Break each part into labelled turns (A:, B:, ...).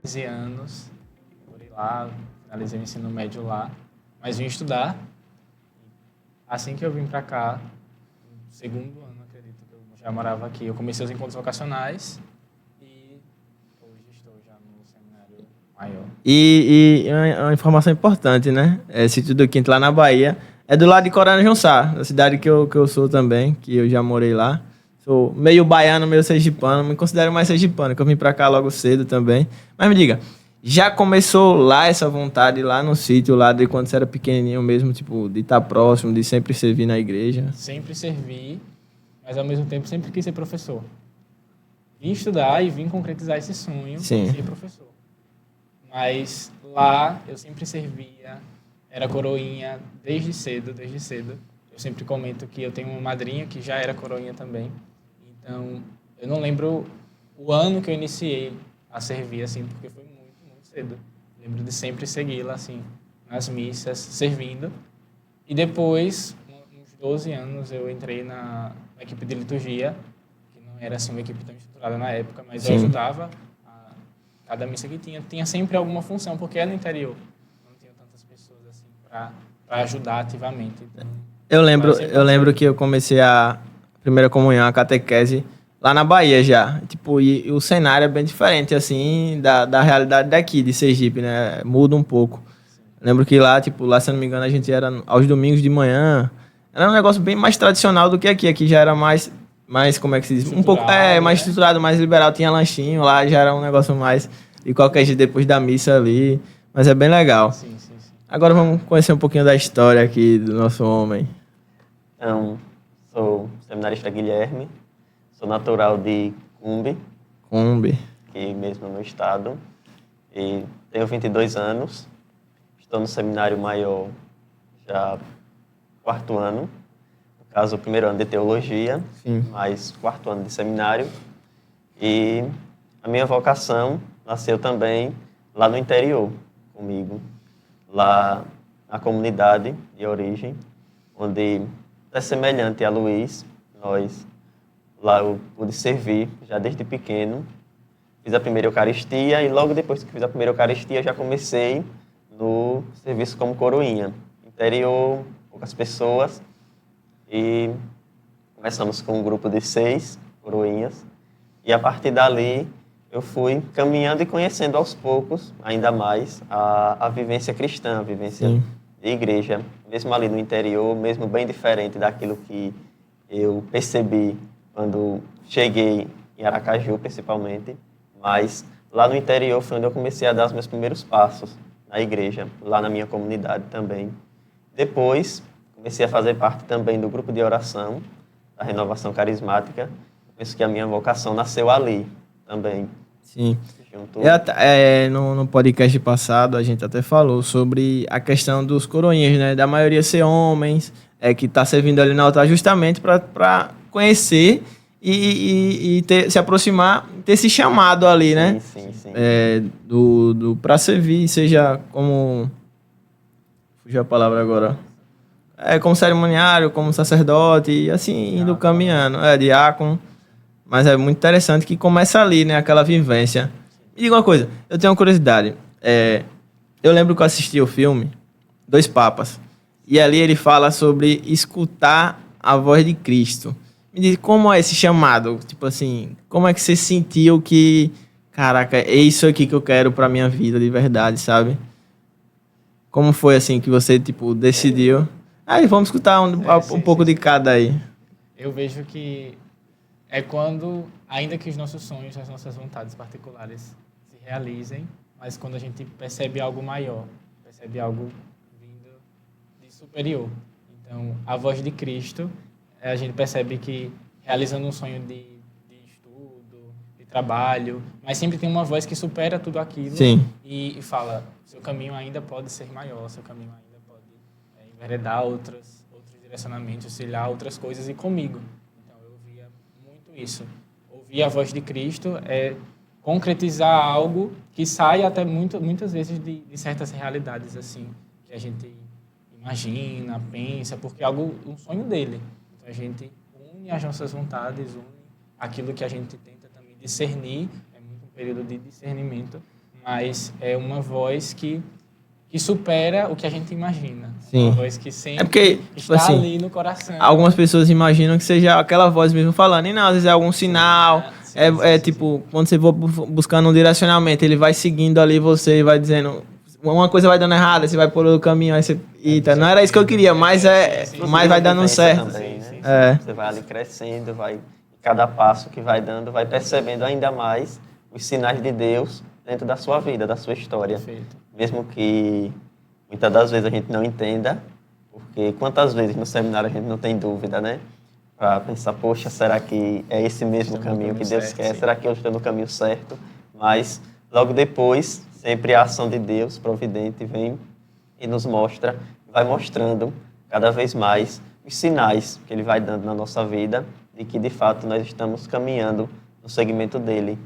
A: 15 anos, morei lá, finalizei o ensino médio lá, mas vim estudar. Assim que eu vim para cá, no segundo ano, acredito que eu já morava aqui, eu comecei os encontros vocacionais e hoje estou já no seminário maior.
B: E uma informação importante, né? Sítio do Quinto, lá na Bahia. É do lado de Coranajunçá, da cidade que eu sou também, que eu já morei lá. Sou meio baiano, meio sergipano. Me considero mais sergipano, que eu vim pra cá logo cedo também. Mas me diga, já começou lá essa vontade, lá no sítio, lá de quando você era pequenininho mesmo, tipo, de estar próximo, de sempre servir na igreja?
A: Sempre servi, mas ao mesmo tempo sempre quis ser professor. Vim estudar e vim concretizar esse sonho
B: Sim.
A: de ser professor. Mas lá eu sempre servia, era coroinha desde cedo, desde cedo. Eu sempre comento que eu tenho uma madrinha que já era coroinha também. Então, eu não lembro o ano que eu iniciei a servir, assim, porque foi muito, muito cedo. Lembro de sempre segui-la, assim, nas missas, servindo. E depois, uns 12 anos, eu entrei na equipe de liturgia, que não era, assim, uma equipe tão estruturada na época, mas
B: Sim.
A: eu ajudava cada missa que tinha sempre alguma função, porque é no interior. Não tinha tantas pessoas, assim, para ajudar ativamente. Então,
B: Eu lembro,
A: sempre
B: eu lembro
A: participei.
B: que eu comecei a primeira comunhão, a catequese, lá na Bahia já. Tipo, e o cenário é bem diferente, assim, da realidade daqui, de Sergipe, né? Muda um pouco. Lembro que lá, tipo, lá, se eu não me engano, a gente era aos domingos de manhã. Era um negócio bem mais tradicional do que aqui. Aqui já era mais como é que se diz? Um pouco,
A: Estruturado,
B: mais
A: né?
B: estruturado, mais liberal. Tinha lanchinho lá, já era um negócio mais de qualquer jeito depois da missa ali. Mas é bem legal.
A: Sim, sim, sim.
B: Agora vamos conhecer um pouquinho da história aqui do nosso homem.
C: Então, sou seminarista Guilherme, sou natural de Cumbe,
B: Kombi.
C: aqui mesmo no estado, e tenho 22 anos. Estou no seminário maior já quarto ano, no caso, o primeiro ano de teologia,
B: Sim.
C: mas quarto ano de seminário. E a minha vocação nasceu também lá no interior, comigo, lá na comunidade de origem, onde é semelhante a Luiz, lá eu pude servir já desde pequeno. Fiz a primeira Eucaristia e logo depois que fiz a primeira Eucaristia já comecei no serviço como coroinha. Interior, poucas pessoas, e começamos com um grupo de 6 coroinhas. E a partir dali eu fui caminhando e conhecendo aos poucos, ainda mais, a vivência cristã, a vivência
B: Sim.
C: de igreja, mesmo ali no interior, mesmo bem diferente daquilo que eu percebi quando cheguei em Aracaju, principalmente. Mas lá no interior foi onde eu comecei a dar os meus primeiros passos na igreja, lá na minha comunidade também. Depois, comecei a fazer parte também do grupo de oração da Renovação Carismática. Penso que a minha vocação nasceu ali também.
B: Sim.
C: Junto...
B: No podcast passado, a gente até falou sobre a questão dos coroinhas, né? Da maioria ser homens, que tá servindo ali no altar justamente para conhecer e se aproximar, ter esse chamado ali, né?
C: Sim.
B: Para servir, seja como... Fugiu a palavra agora. Como cerimoniário, como sacerdote, e assim, indo caminhando. Diácono. Mas é muito interessante que começa ali, né? Aquela vivência. Me diga uma coisa, eu tenho uma curiosidade. Eu lembro que eu assisti o filme Dois Papas. E ali ele fala sobre escutar a voz de Cristo. Me diz, como é esse chamado? Tipo assim, como é que você sentiu que... Caraca, é isso aqui que eu quero pra minha vida de verdade, sabe? Como foi assim que você, tipo, decidiu? Aí, vamos escutar um pouco de cada aí.
A: Eu vejo que é quando, ainda que os nossos sonhos, as nossas vontades particulares se realizem, mas quando a gente percebe algo maior, percebe algo vindo de superior. Então, a voz de Cristo, a gente percebe que realizando um sonho de estudo, de trabalho, mas sempre tem uma voz que supera tudo aquilo.
B: Sim.
A: E fala, seu caminho ainda pode ser maior, seu caminho ainda pode enveredar outros direcionamentos, auxiliar outras coisas e comigo. Isso. Ouvir a voz de Cristo é concretizar algo que sai até muitas vezes de certas realidades assim que a gente imagina, pensa, porque é um sonho dele. Então a gente une as nossas vontades, une aquilo que a gente tenta também discernir, é muito um período de discernimento, mas é uma voz que supera o que a gente imagina.
B: Sim.
A: Uma voz que sempre
B: É porque, tipo
A: está
B: assim,
A: ali no coração.
B: algumas pessoas imaginam que seja aquela voz mesmo falando, e não, às vezes é algum sinal,
A: Sim,
B: tipo, quando você for buscando um direcionamento, ele vai seguindo ali você e vai dizendo, uma coisa vai dando errada, você vai por outro caminho, aí você, eita, não era isso que eu queria, mas mas vai dando
C: Vivência
B: certo.
C: também, né?
B: É.
C: Você vai ali crescendo, vai cada passo que vai dando, vai percebendo ainda mais os sinais de Deus dentro da sua vida, da sua história.
A: Perfeito.
C: Mesmo que muitas das vezes a gente não entenda, porque quantas vezes no seminário a gente não tem dúvida, né? Para pensar, poxa, será que é esse mesmo
A: Estou no
C: caminho que
A: caminho
C: Deus
A: certo,
C: quer?
A: sim.
C: Será que eu estou no caminho certo? Mas logo depois, sempre a ação de Deus providente vem e nos mostra, vai mostrando cada vez mais os sinais que Ele vai dando na nossa vida de que de fato nós estamos caminhando no segmento dele.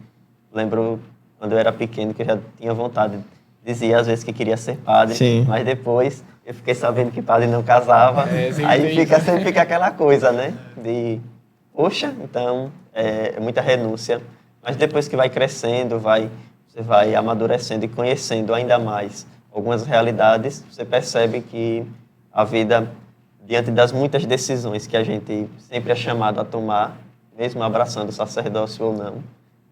C: Lembro quando eu era pequeno que eu já tinha vontade, dizia às vezes que queria ser padre,
B: Sim.
C: mas depois eu fiquei sabendo que padre não casava, aí sempre fica aquela coisa, né? De, poxa, então é muita renúncia. Mas depois que vai crescendo, você vai amadurecendo e conhecendo ainda mais algumas realidades, você percebe que a vida, diante das muitas decisões que a gente sempre é chamado a tomar, mesmo abraçando o sacerdócio ou não,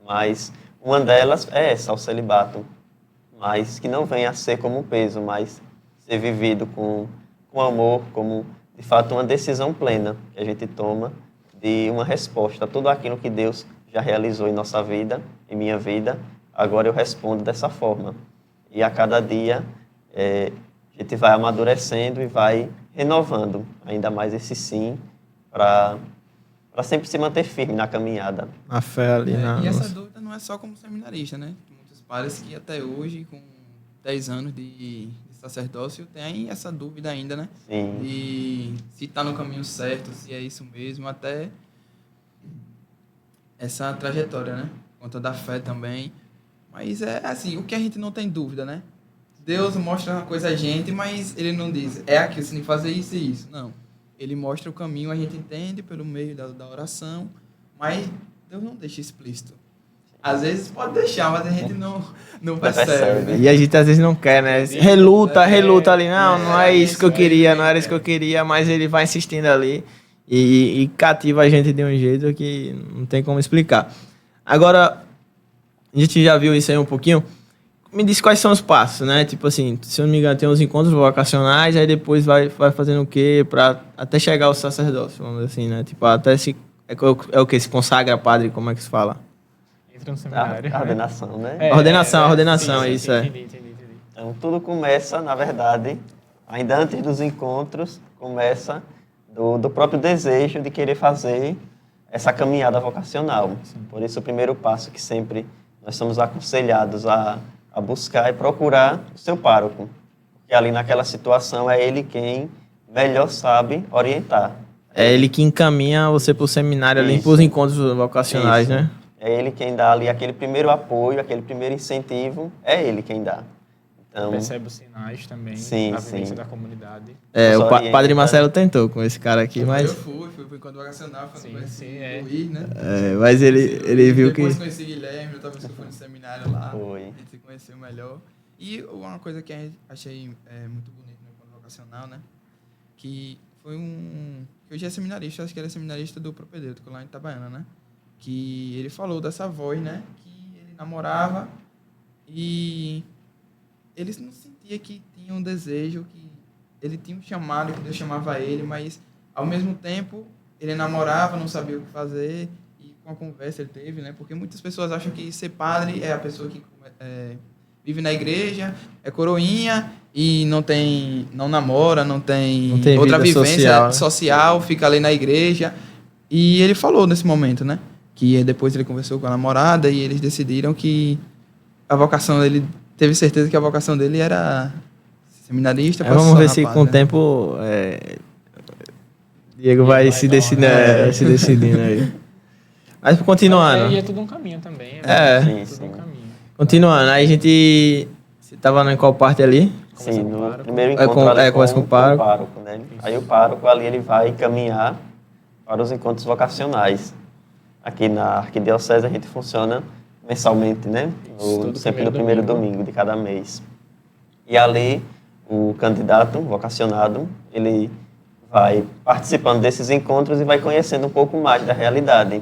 C: mas uma delas é essa, o celibato, mas que não venha a ser como um peso, mas ser vivido com amor, como de fato uma decisão plena que a gente toma de uma resposta a tudo aquilo que Deus já realizou em nossa vida, em minha vida, agora eu respondo dessa forma. E a cada dia a gente vai amadurecendo e vai renovando ainda mais esse sim para sempre se manter firme na caminhada.
B: A fé ali na...
D: E essa dúvida não é só como seminarista, né? Tem muitos padres que até hoje, com 10 anos de sacerdócio, tem essa dúvida ainda, né?
C: Sim.
D: De se está no caminho certo, se é isso mesmo, até essa trajetória, né? Conta da fé também. Mas é assim, o que a gente não tem dúvida, né? Deus mostra uma coisa a gente, mas Ele não diz, é aquilo, você tem que fazer isso e isso. Não. Ele mostra o caminho, a gente entende pelo meio da oração, mas Deus não deixa explícito. Às vezes pode deixar, mas a gente não percebe, né?
B: E a gente às vezes não quer, né? Reluta ali, não é isso que eu queria, não era isso que eu queria, mas ele vai insistindo ali e cativa a gente de um jeito que não tem como explicar. Agora, a gente já viu isso aí um pouquinho. Me diz quais são os passos, né? Tipo assim, se eu não me engano, tem os encontros vocacionais, aí depois vai fazendo o quê para até chegar ao sacerdócio, vamos dizer assim, né? Tipo, até se... É o que? Se consagra padre, como é que se fala?
A: Entra no seminário.
C: A ordenação, né?
B: Ordenação,
A: sim,
B: isso é.
A: Entendi.
C: Então, tudo começa, na verdade, ainda antes dos encontros, começa do próprio desejo de querer fazer essa caminhada vocacional. Sim. Por isso, o primeiro passo que sempre nós somos aconselhados a buscar e procurar o seu pároco. Porque ali naquela situação é ele quem melhor sabe orientar.
B: É ele que encaminha você para o seminário ali, para os encontros vocacionais, né?
C: É ele quem dá ali aquele primeiro apoio, aquele primeiro incentivo, é ele quem dá. Então,
A: percebe os sinais também, a vivência da comunidade.
B: O Padre Marcelo tentou com esse cara aqui, mas...
D: Eu fui para o encontro vocacional, foi no Luiz, né?
B: Mas ele viu que...
D: Depois conheci Guilherme, talvez que eu fui no seminário lá,
C: foi.
D: A gente se conheceu melhor. E uma coisa que eu achei muito bonita no encontro vocacional, né? Que foi que hoje é seminarista, acho que ele é seminarista do Propedêutico, lá em Itabaiana, né? Que ele falou dessa voz, né? Que ele namorava e ele não sentia que tinha um desejo, que ele tinha um chamado, que Deus chamava ele, mas ao mesmo tempo ele namorava, não sabia o que fazer, e com a conversa ele teve, né? Porque muitas pessoas acham que ser padre é a pessoa que vive na igreja, é coroinha e não namora, não tem outra vivência social, fica ali na igreja. E ele falou nesse momento, né? Que depois ele conversou com a namorada e eles decidiram que a vocação dele, teve certeza que a vocação dele era seminarista.
B: Vamos ver se com o tempo Diego vai se decidindo aí. Mas continuando.
A: E é tudo um caminho também.
C: Sim.
A: Um caminho.
B: Continuando, aí a gente... Você estava em qual parte ali?
C: Sim, no primeiro encontro
B: começa com o
C: pároco, né? Aí o pároco ali ele vai caminhar para os encontros vocacionais. Aqui na Arquidiocese a gente funciona mensalmente, né?
A: Todo
C: Sempre no primeiro domingo de cada mês. E ali, o candidato vocacionado, ele vai participando desses encontros e vai conhecendo um pouco mais da realidade.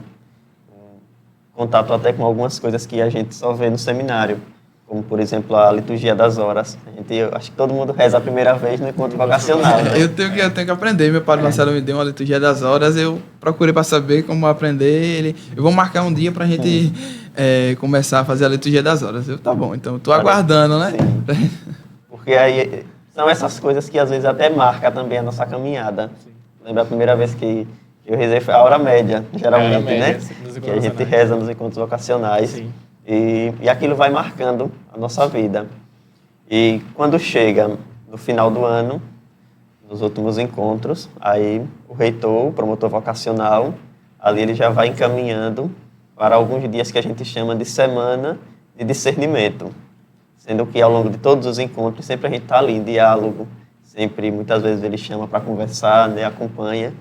C: Contato até com algumas coisas que a gente só vê no seminário, como, por exemplo, a liturgia das horas. Eu acho que todo mundo reza a primeira vez no encontro vocacional, né?
D: Eu tenho que aprender. Meu padre Marcelo me deu uma liturgia das horas, eu procurei para saber como aprender. Eu vou marcar um dia para a gente começar a fazer a liturgia das horas. Tá bom, então estou aguardando, né?
C: Sim. Porque aí são essas coisas que às vezes até marca também a nossa caminhada. Lembra a primeira vez que eu rezei foi a hora média, geralmente, né? Que a gente reza nos encontros vocacionais.
A: Sim.
C: E aquilo vai marcando a nossa vida. E quando chega no final do ano, nos últimos encontros, aí o reitor, o promotor vocacional, ali ele já vai encaminhando para alguns dias que a gente chama de semana de discernimento. Sendo que ao longo de todos os encontros, sempre a gente está ali em diálogo, sempre, muitas vezes ele chama para conversar, né, acompanha,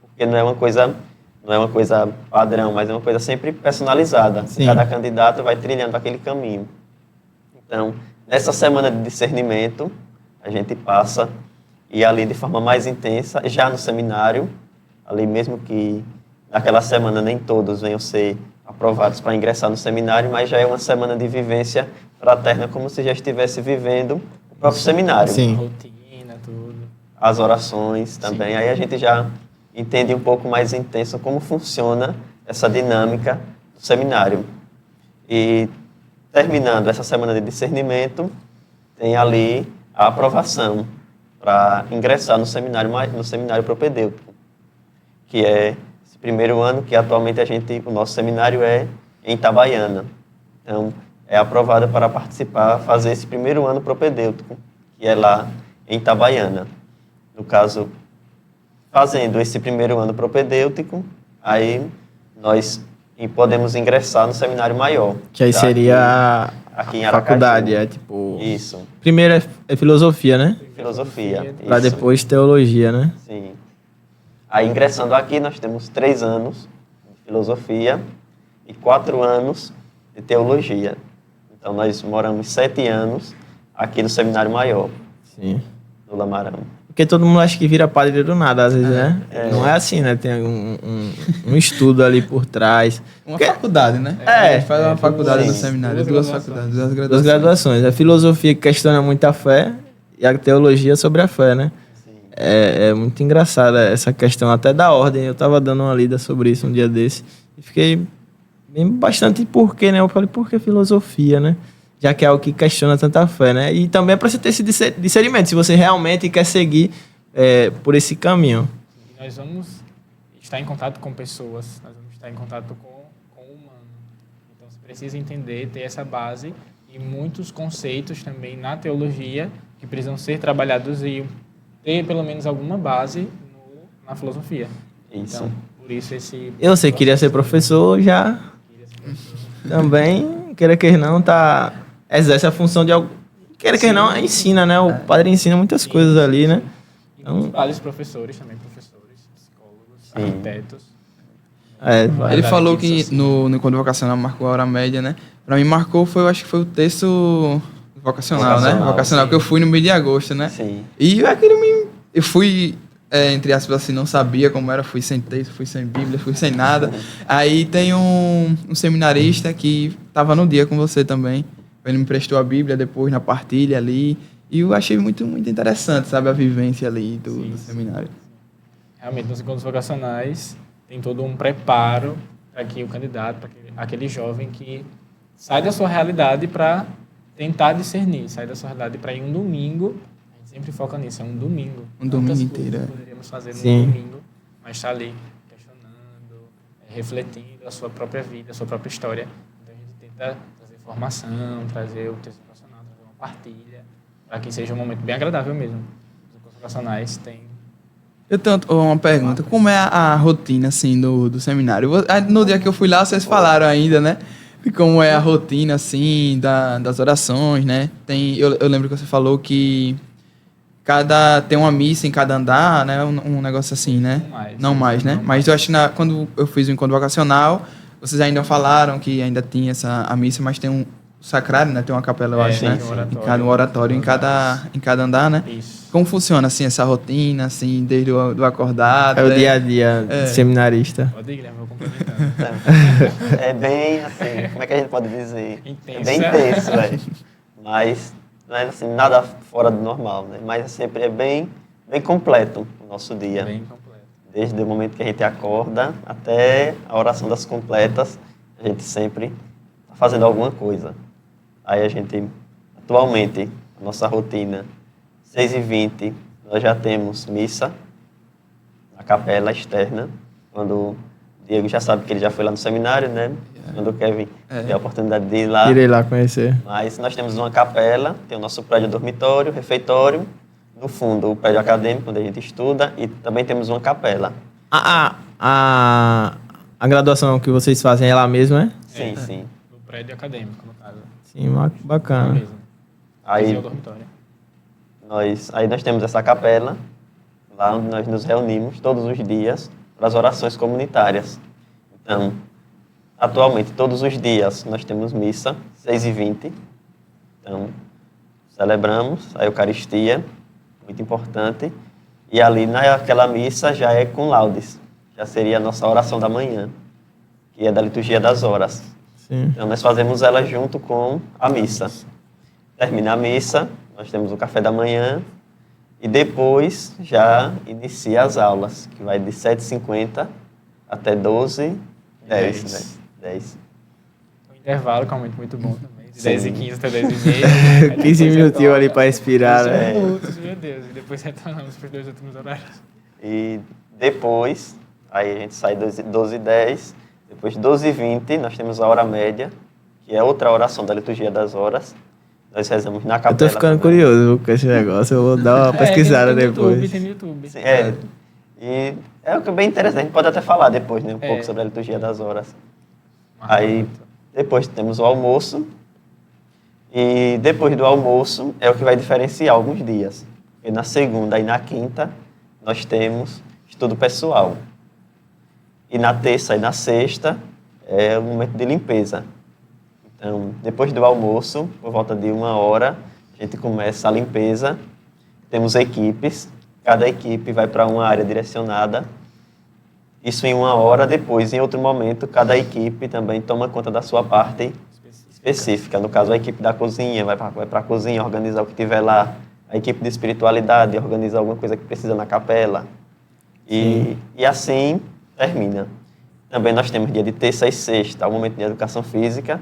C: porque não é uma coisa padrão, mas é uma coisa sempre personalizada.
B: Sim.
C: Cada candidato vai trilhando aquele caminho. Então, nessa semana de discernimento, a gente passa, e ali de forma mais intensa, já no seminário, ali mesmo que naquela semana nem todos venham ser aprovados para ingressar no seminário, mas já é uma semana de vivência fraterna, como se já estivesse vivendo o próprio seminário.
B: Sim.
A: Rotina, tudo.
C: As orações também,
A: Sim.
C: aí a gente já entende um pouco mais intenso como funciona essa dinâmica do seminário. E terminando essa semana de discernimento, tem ali a aprovação para ingressar no seminário propedêutico, que é esse primeiro ano que atualmente o nosso seminário é em Itabaiana. Então, é aprovada para participar, fazer esse primeiro ano propedêutico, que é lá em Itabaiana. No caso, fazendo esse primeiro ano propedêutico, aí nós podemos ingressar no seminário maior.
B: Que aí seria
C: aqui em
B: a
C: Aracaju.
B: faculdade, tipo...
C: Isso,
B: Primeiro é filosofia, né?
C: filosofia.
B: Para
C: isso.
B: depois teologia, né?
C: Sim. Aí, ingressando aqui, nós temos 3 anos de filosofia e 4 anos de teologia. Então, nós moramos 7 anos aqui no Seminário Maior,
B: Sim.
C: do Lamarão.
B: Porque todo mundo acha que vira padre do nada, às vezes, né? Não é assim, né? Tem um estudo ali por trás.
D: Uma faculdade, né?
B: É.
D: A gente faz uma faculdade no
C: Sim.
D: seminário,
A: Duas
D: duas faculdades,
A: graduações.
D: duas
B: Duas graduações. A filosofia que questiona muito a fé e a teologia sobre a fé, né?
C: Sim.
B: É muito engraçada essa questão até da ordem. Eu estava dando uma lida sobre isso um dia desse e fiquei bastante porquê, né? Eu falei, por que filosofia, né? Já que é algo que questiona tanta fé, né? E também é para você ter esse discernimento, se você realmente quer seguir por esse caminho.
A: E nós vamos estar em contato com pessoas, nós vamos estar em contato com o humano. Então, você precisa entender, ter essa base e muitos conceitos também na teologia que precisam ser trabalhados e ter pelo menos alguma base na filosofia.
C: Isso.
A: Então, por isso esse...
B: Você queria ser professor, já também, queira que não, exerce a função de algo. Queira que não, ensina, né? O padre ensina muitas coisas ali, né?
A: E muitos padres, professores também, professores, psicólogos, arquitetos.
D: Ele falou que no encontro vocacional marcou a hora média, né? Pra mim marcou, eu acho que foi o texto vocacional, né? Vocacional,
C: sim.
D: que eu fui no mês de agosto, né?
C: Sim.
D: E eu fui, entre aspas assim, não sabia como era, fui sem texto, fui sem Bíblia, fui sem nada. Aí tem um seminarista que estava no dia com você também. Ele me emprestou a Bíblia depois na partilha ali. E eu achei muito, muito interessante, sabe, a vivência ali do seminário.
A: Realmente, nos encontros vocacionais, tem todo um preparo para que o candidato, para aquele jovem que sai da sua realidade para tentar discernir, sai da sua realidade para ir um domingo. A gente sempre foca nisso, é um domingo.
D: Um domingo
A: Quantas
D: inteiro,
A: coisas poderíamos fazer
B: Sim.
A: num domingo, mas está ali questionando, refletindo a sua própria vida, a sua própria história. Então a gente tenta trazer formação, trazer o texto vocacional, trazer uma partilha, para que seja um momento bem agradável mesmo. Os encontros vocacionais têm...
D: Eu tenho uma pergunta, como é a rotina, assim, do seminário? No dia que eu fui lá, vocês falaram ainda, né? De como é a rotina, assim, das orações, né? Eu lembro que você falou que tem uma missa em cada andar, né? Um negócio assim, né? Não mais, né? Mas eu acho que quando eu fiz o encontro vocacional, vocês ainda falaram que ainda tinha a missa, mas tem um sacrário, né? Tem uma capela, eu acho, né?
A: Sim.
D: Um oratório em cada andar, né?
A: Isso.
D: Como funciona, assim, essa rotina, assim, desde do acordado?
B: É o dia a dia seminarista.
A: Pode ir, Guilherme, vou complementando.
C: É bem assim, como é que a gente pode dizer?
A: Intenso.
C: É bem intenso, velho. Mas não é assim, nada fora do normal, né? Mas sempre é bem completo o nosso dia.
A: Bem completo.
C: Desde o momento que a gente acorda até a oração das completas, a gente sempre está fazendo alguma coisa. Aí a gente, atualmente, a nossa rotina, 6h20, nós já temos missa na capela externa, quando o Diego já sabe que ele já foi lá no seminário, né? Quando o Kevin tem a oportunidade de ir lá.
B: Irei lá conhecer.
C: Mas nós temos uma capela, tem o nosso prédio dormitório, refeitório, no fundo o prédio acadêmico, onde a gente estuda, e também temos uma capela.
B: A graduação que vocês fazem é lá mesmo, é?
C: Sim, sim.
A: No prédio acadêmico, no caso.
B: Sim,
A: Lá
B: bacana.
A: mesmo.
C: Aí
A: é o dormitório.
C: nós temos essa capela, lá onde nós nos reunimos todos os dias para as orações comunitárias. Então, atualmente, todos os dias nós temos missa, 6h20. Então, celebramos a Eucaristia, muito importante. E ali naquela missa já é com laudes. Já seria a nossa oração da manhã, que é da liturgia das horas.
B: Sim.
C: Então, nós fazemos ela junto com a missa. Termina a missa, nós temos o café da manhã e depois já inicia as aulas, que vai de 7h50 até 12h10, né? 10.
A: O intervalo, que é um momento muito bom também. De
C: Sim.
A: 10h15 até 10h30.
B: 15 minutinhos ali para respirar, né?
A: 15 minutos, meu Deus. E depois retornamos para os 2 últimos horários.
C: E depois, aí a gente sai 12h10, depois 12h20 nós temos a hora média, que é outra oração da liturgia das horas. Nós rezamos na capela.
B: Eu tô ficando
C: também.
B: curioso com esse negócio, eu vou dar uma pesquisada
A: tem no
B: depois.
A: YouTube, tem no YouTube.
C: Sim, e é o que é bem interessante, a gente pode até falar depois, né, um pouco sobre a liturgia das horas. Aí depois temos o almoço, e depois do almoço é o que vai diferenciar alguns dias. E na segunda e na quinta nós temos estudo pessoal. E na terça e na sexta é o momento de limpeza. Então, depois do almoço, por volta de 1h, a gente começa a limpeza. Temos equipes, cada equipe vai para uma área direcionada. Isso em 1h, depois, em outro momento, cada equipe também toma conta da sua parte específica. No caso, a equipe da cozinha vai para a cozinha, organizar o que tiver lá. A equipe de espiritualidade organiza alguma coisa que precisa na capela. E assim termina. Também nós temos dia de terça e sexta, o momento de educação física,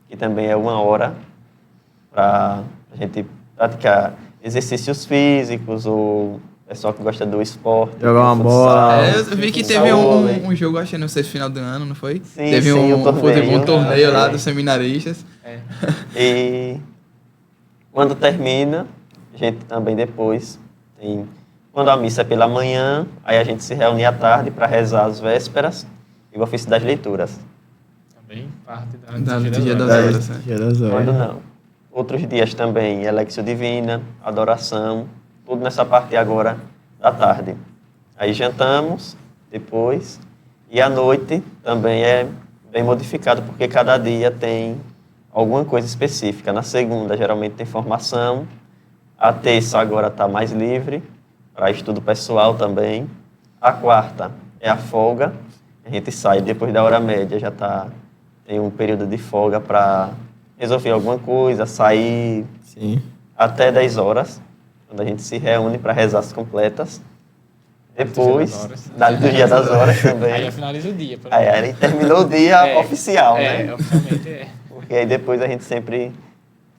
C: que também é 1h para a gente praticar exercícios físicos, ou pessoal que gosta do esporte.
B: Jogar uma bola.
D: Eu vi que teve um jogo, acho que não sei se final do ano, não foi?
C: Sim,
D: teve
C: sim,
D: um torneio lá
C: é.
D: dos seminaristas.
C: E quando termina, a gente também depois tem... Quando a missa é pela manhã, aí a gente se reúne à tarde para rezar as vésperas e o ofício das leituras.
A: Também parte
D: Da liturgia das
A: horas.
D: horas.
B: Dia das horas.
C: Quando não. Outros dias também, Elexio Divina, adoração, tudo nessa parte agora da tarde. Aí jantamos depois, e à noite também é bem modificado, porque cada dia tem alguma coisa específica. Na segunda, geralmente tem formação, a terça agora está mais livre, para estudo pessoal também. A quarta é a folga, a gente sai depois da hora média, já tem um período de folga para resolver alguma coisa, sair
B: Sim.
C: até 10 horas, quando a gente se reúne para rezar as completas. Depois, da liturgia das horas também.
A: Aí finaliza o dia.
C: Aí terminou o dia oficial, né?
A: Oficialmente é.
C: Porque aí depois a gente sempre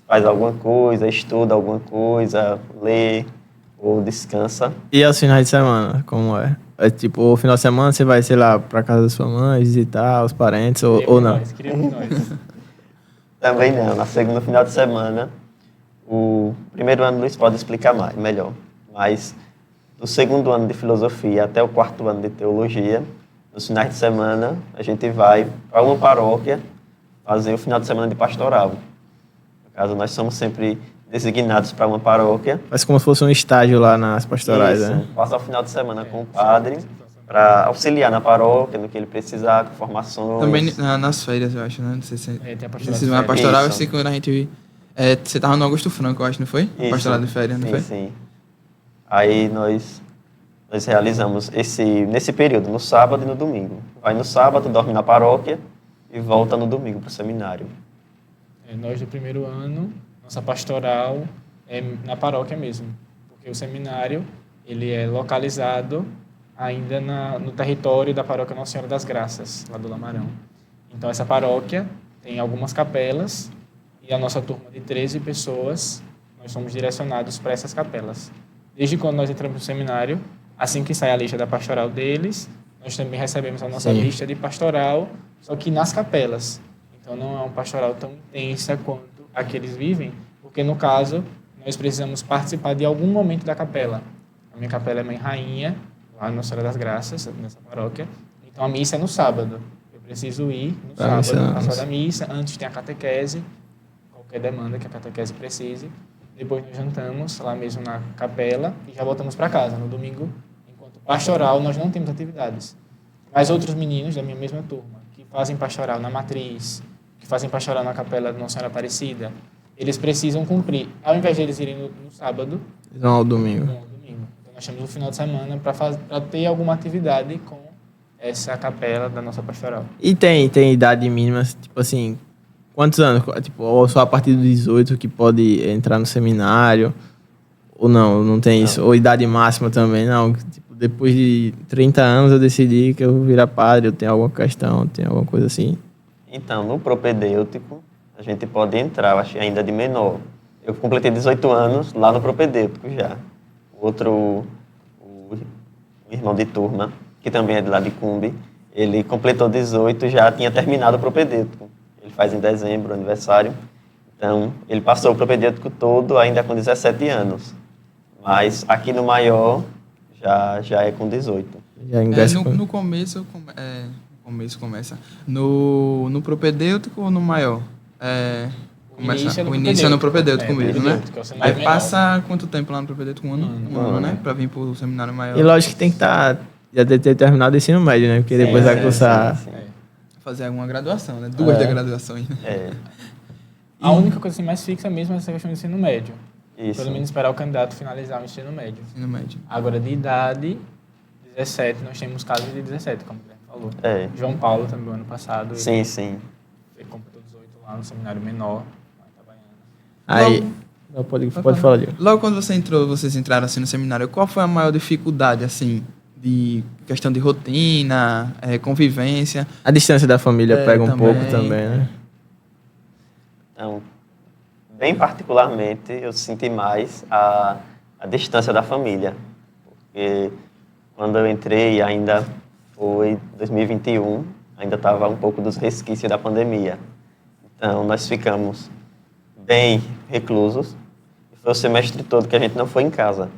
C: faz alguma coisa, estuda alguma coisa, lê ou descansa.
B: E aos finais de semana, como é? É tipo, o final de semana você vai, sei lá, pra casa da sua mãe, visitar os parentes, ou não?
A: Queríamos nós.
C: Também não, no final de semana, o primeiro ano Luiz pode explicar melhor, mas do segundo ano de filosofia até o quarto ano de teologia, nos finais de semana, a gente vai para uma paróquia fazer o final de semana de pastoral. No caso, nós somos sempre designados para uma paróquia.
B: Faz como se fosse um estágio lá nas pastorais,
C: Isso,
B: né?
C: passa o final de semana com o padre, para auxiliar na paróquia, no que ele precisar, com formações.
D: Também nas férias, eu acho, né? Não sei se
A: Tem a
D: não
A: pastoral
D: sei se
A: de
D: uma
A: férias.
D: pastoral,
C: Isso.
D: assim, quando a gente... você tava no Augusto Franco, eu acho, não foi?
C: Isso.
D: Pastoral de férias, não
C: Sim,
D: foi?
C: sim. Aí nós realizamos nesse período, no sábado e no domingo. Vai no sábado, dorme na paróquia e volta no domingo para o seminário.
A: Nós do primeiro ano, nossa pastoral é na paróquia mesmo, porque o seminário ele é localizado ainda no território da paróquia Nossa Senhora das Graças, lá do Lamarão. Então essa paróquia tem algumas capelas e a nossa turma de 13 pessoas, nós somos direcionados para essas capelas. Desde quando nós entramos no seminário, assim que sai a lista da pastoral deles, nós também recebemos a nossa
B: Sim.
A: lista de pastoral, só que nas capelas. Então não é um pastoral tão intensa quanto a que eles vivem, porque no caso nós precisamos participar de algum momento da capela. A minha capela é Mãe Rainha, lá na Nossa Senhora das Graças, nessa paróquia. Então a missa é no sábado. Eu preciso ir no
B: Pra missa,
A: sábado,
B: não.
A: passar da missa, antes tem a catequese, qualquer demanda que a catequese precise. Depois nós jantamos lá mesmo na capela e já voltamos para casa. No domingo, enquanto pastoral, nós não temos atividades. Mas outros meninos da minha mesma turma, que fazem pastoral na matriz, que fazem pastoral na capela de Nossa Senhora Aparecida, eles precisam cumprir. Ao invés de eles irem no sábado,
B: Não, ao domingo.
A: vão ao domingo. Então nós temos o final de semana para ter alguma atividade com essa capela da nossa pastoral.
B: E tem idade mínima, tipo assim, quantos anos? Tipo, ou só a partir dos 18 que pode entrar no seminário? Ou não tem isso? Ou idade máxima também? Não, tipo, depois de 30 anos eu decidi que eu vou virar padre, eu tenho alguma questão, tem alguma coisa assim.
C: Então, no propedêutico, a gente pode entrar, eu acho que ainda de menor. Eu completei 18 anos lá no propedêutico já. O irmão de turma, que também é de lá de Cumbi, ele completou 18 e já tinha terminado o propedêutico. Ele faz em dezembro, aniversário. Então, ele passou o propedêutico todo ainda com 17 anos. Mas aqui no maior já é com 18.
B: Já ingressa
D: No começo, começa. No propedêutico ou no maior? O início é no propedêutico mesmo, né?
A: que é o
D: Aí
A: seminário menor.
D: passa quanto tempo lá no propedêutico? Um ano, né? Pra vir pro seminário maior.
B: E lógico que tem que já ter terminado o ensino médio, né? Porque depois vai cursar.
C: Sim.
D: Fazer alguma graduação, né? Duas da graduações, né?
C: É,
A: A única coisa assim, mais fixa mesmo é essa questão do ensino médio.
C: isso.
A: Pelo menos esperar o candidato finalizar o ensino médio.
D: Ensino médio.
A: Agora, de idade, 17, nós temos casos de 17, como o Guilherme falou.
C: É.
A: João Paulo também, ano passado,
C: Sim, sim.
A: ele completou 18 lá no seminário menor, lá em Itabaiana.
B: Aí. Não, pode falar, Diego.
D: Logo quando vocês entraram assim no seminário, qual foi a maior dificuldade, assim, de questão de rotina, convivência?
B: A distância da família pega um
D: também.
B: pouco também, né?
C: Então, bem particularmente, eu senti mais a distância da família. Porque quando eu entrei, ainda foi 2021, ainda estava um pouco dos resquícios da pandemia. Então, nós ficamos bem reclusos. E foi o semestre todo que a gente não foi em casa.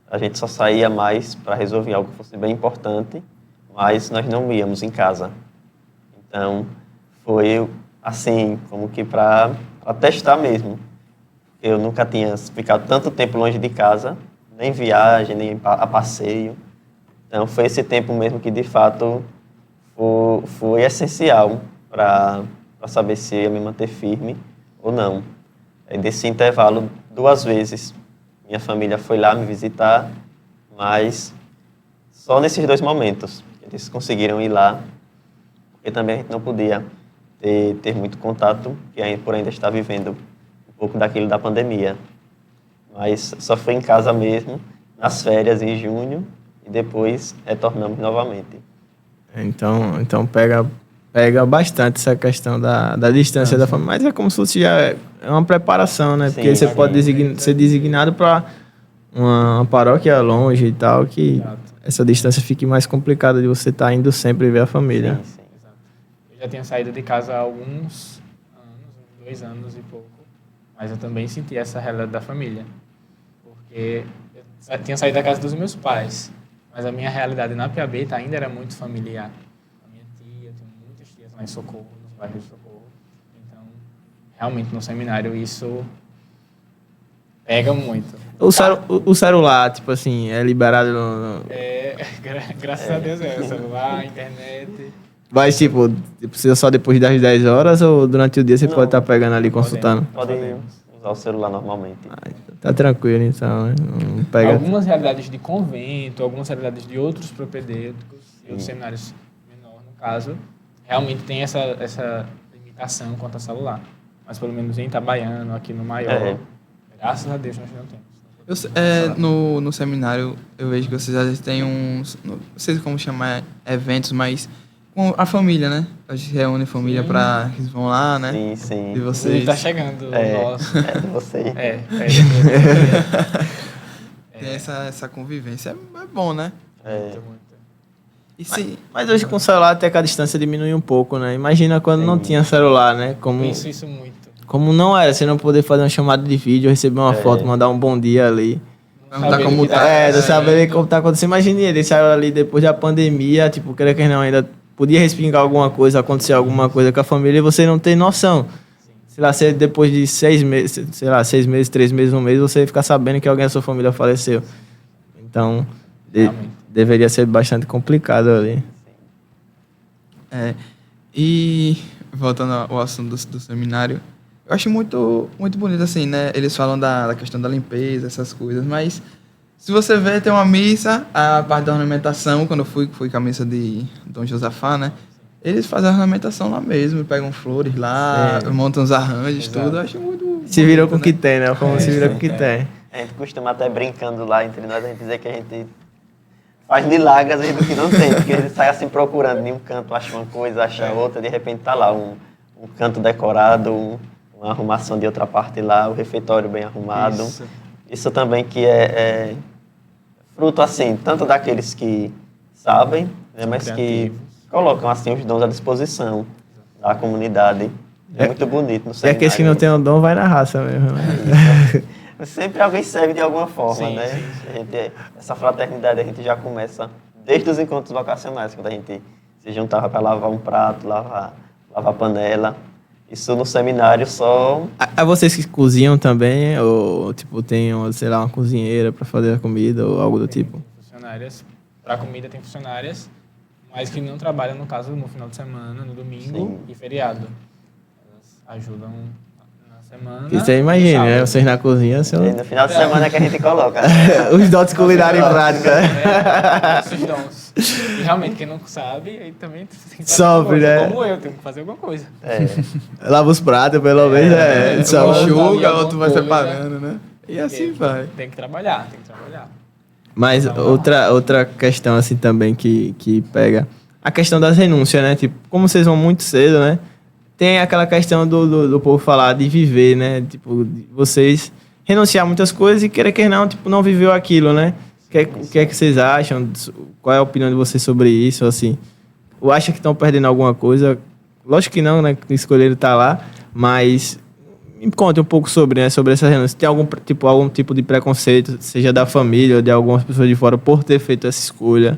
C: A gente só saía mais para resolver algo que fosse bem importante, mas nós não íamos em casa. Então, foi assim, como que para testar mesmo. Eu nunca tinha ficado tanto tempo longe de casa, nem viagem, nem a passeio. Então, foi esse tempo mesmo que, de fato, foi essencial para saber se eu ia me manter firme ou não. Desse intervalo, 2 vezes, minha família foi lá me visitar, mas só nesses 2 momentos eles conseguiram ir lá, porque também a gente não podia ter muito contato, por ainda estar vivendo um pouco daquilo da pandemia. Mas só foi em casa mesmo, nas férias em junho, e depois retornamos novamente.
B: Então pega bastante essa questão da distância da família. Mas é como se fosse já é uma preparação, né?
C: Sim,
B: Porque você
C: sim.
B: pode ser designado para uma paróquia longe e tal, que
A: Exato.
B: essa distância fique mais complicada de você estar indo sempre ver a família.
C: Sim, sim.
A: Exato. Eu já tinha saído de casa há alguns anos, uns 2 anos e pouco, mas eu também senti essa realidade da família, porque eu tinha saído da casa dos meus pais, mas a minha realidade na Piabeta ainda era muito familiar. A minha tia, eu tenho muitas tias lá em Socorro, nos bairros de Socorro, então realmente no seminário isso Pega muito.
B: O celular, tipo assim, é liberado
A: Graças a Deus celular, internet.
B: Mas, tipo, precisa só depois das 10 horas ou durante o dia você
C: Não.
B: pode estar pegando ali, consultando?
C: Pode usar o celular normalmente.
B: Tá tranquilo, então, né? Não pega...
A: Algumas realidades de convento, algumas realidades de outros propedêuticos e outros seminários menor, no caso, realmente tem essa limitação quanto ao celular. Mas pelo menos em Itabaiana, aqui no Maior, graças a Deus nós não temos.
D: No seminário, eu vejo que vocês às vezes têm uns... Não sei como chamar eventos, mas com a família, né? A gente reúne a família para eles vão lá, né?
C: Sim, sim.
D: E vocês...
A: Tá chegando o nosso.
C: É de você.
D: Tem essa convivência. É bom, né?
A: Muito.
D: E se...
B: Mas hoje com o celular até que a distância diminui um pouco, né? Imagina quando não tinha celular, né?
A: Isso muito.
B: Como não era, você não poder fazer uma chamada de vídeo, receber uma foto, mandar um bom dia ali.
D: Perguntar como tá.
B: Não saber como tá acontecendo. Imagina, ele saiu ali depois da pandemia, tipo, querer que não, ainda podia respingar alguma coisa, acontecer alguma coisa com a família e você não tem noção. Sei lá, se depois de 6 meses, 6 meses, 3 meses, 1 mês, você ficar sabendo que alguém da sua família faleceu. Então, deveria ser bastante complicado ali.
D: E voltando ao assunto do seminário, eu acho muito, muito bonito, assim, né? Eles falam da questão da limpeza, essas coisas, mas se você vê, tem uma missa, a parte da ornamentação, quando eu fui com a missa de Dom Josafá, né? Eles fazem a ornamentação lá mesmo, pegam flores lá, montam os arranjos, tudo. Eu acho muito bonito,
B: Se virou com o
D: né?
B: que tem, né? Como se virou com o que tem.
C: A gente costuma até brincando lá entre nós, a gente dizer que a gente faz milagres às vezes do que não tem, porque a gente sai assim procurando, em um canto acha uma coisa, acha outra, de repente tá lá um canto decorado, uma arrumação de outra parte lá, o refeitório bem arrumado. Isso também que é fruto, assim, tanto daqueles que sabem, né, mas que colocam, assim, os dons à disposição da comunidade. É muito bonito no
B: E
C: seminário.
B: aqueles que não têm o dom, vai na raça mesmo, né?
C: Sempre alguém serve de alguma forma, né? Essa fraternidade a gente já começa desde os encontros vocacionais, quando a gente se juntava para lavar um prato, lavar panela. Isso no seminário só...
B: Vocês que cozinham também? Ou, tipo, tem, sei lá, uma cozinheira para fazer a comida ou algo do tipo?
A: Funcionárias. Para comida tem funcionárias, mas que não trabalham, no caso, no final de semana, no domingo e feriado. Elas ajudam na semana.
B: Porque você imagina, né? Vocês na cozinha são...
C: E no final de semana é que a gente coloca.
B: Os dotes culinários em prática, né?
A: Nossos dons. E realmente, quem não sabe, aí também tem que fazer
B: Sofre,
A: alguma coisa.
B: né?
A: Como eu, tenho que fazer alguma coisa.
B: Lava os pratos, pelo menos,
D: Um enxuga,
A: alguma
D: outro vai
A: coisa.
D: separando, né? E assim vai.
A: Tem que trabalhar.
B: Mas outra questão, assim, também que pega... A questão das renúncias, né? Tipo, como vocês vão muito cedo, né? Tem aquela questão do povo falar de viver, né? Tipo, de vocês renunciar a muitas coisas e querer que não, tipo, não viveu aquilo, né? O que é que vocês acham? Qual é a opinião de vocês sobre isso, assim? Ou acha que estão perdendo alguma coisa? Lógico que não, né? Escolheram estar lá, mas... Me conte um pouco sobre essa renúncia. Tem algum tipo de preconceito, seja da família ou de algumas pessoas de fora, por ter feito essa escolha?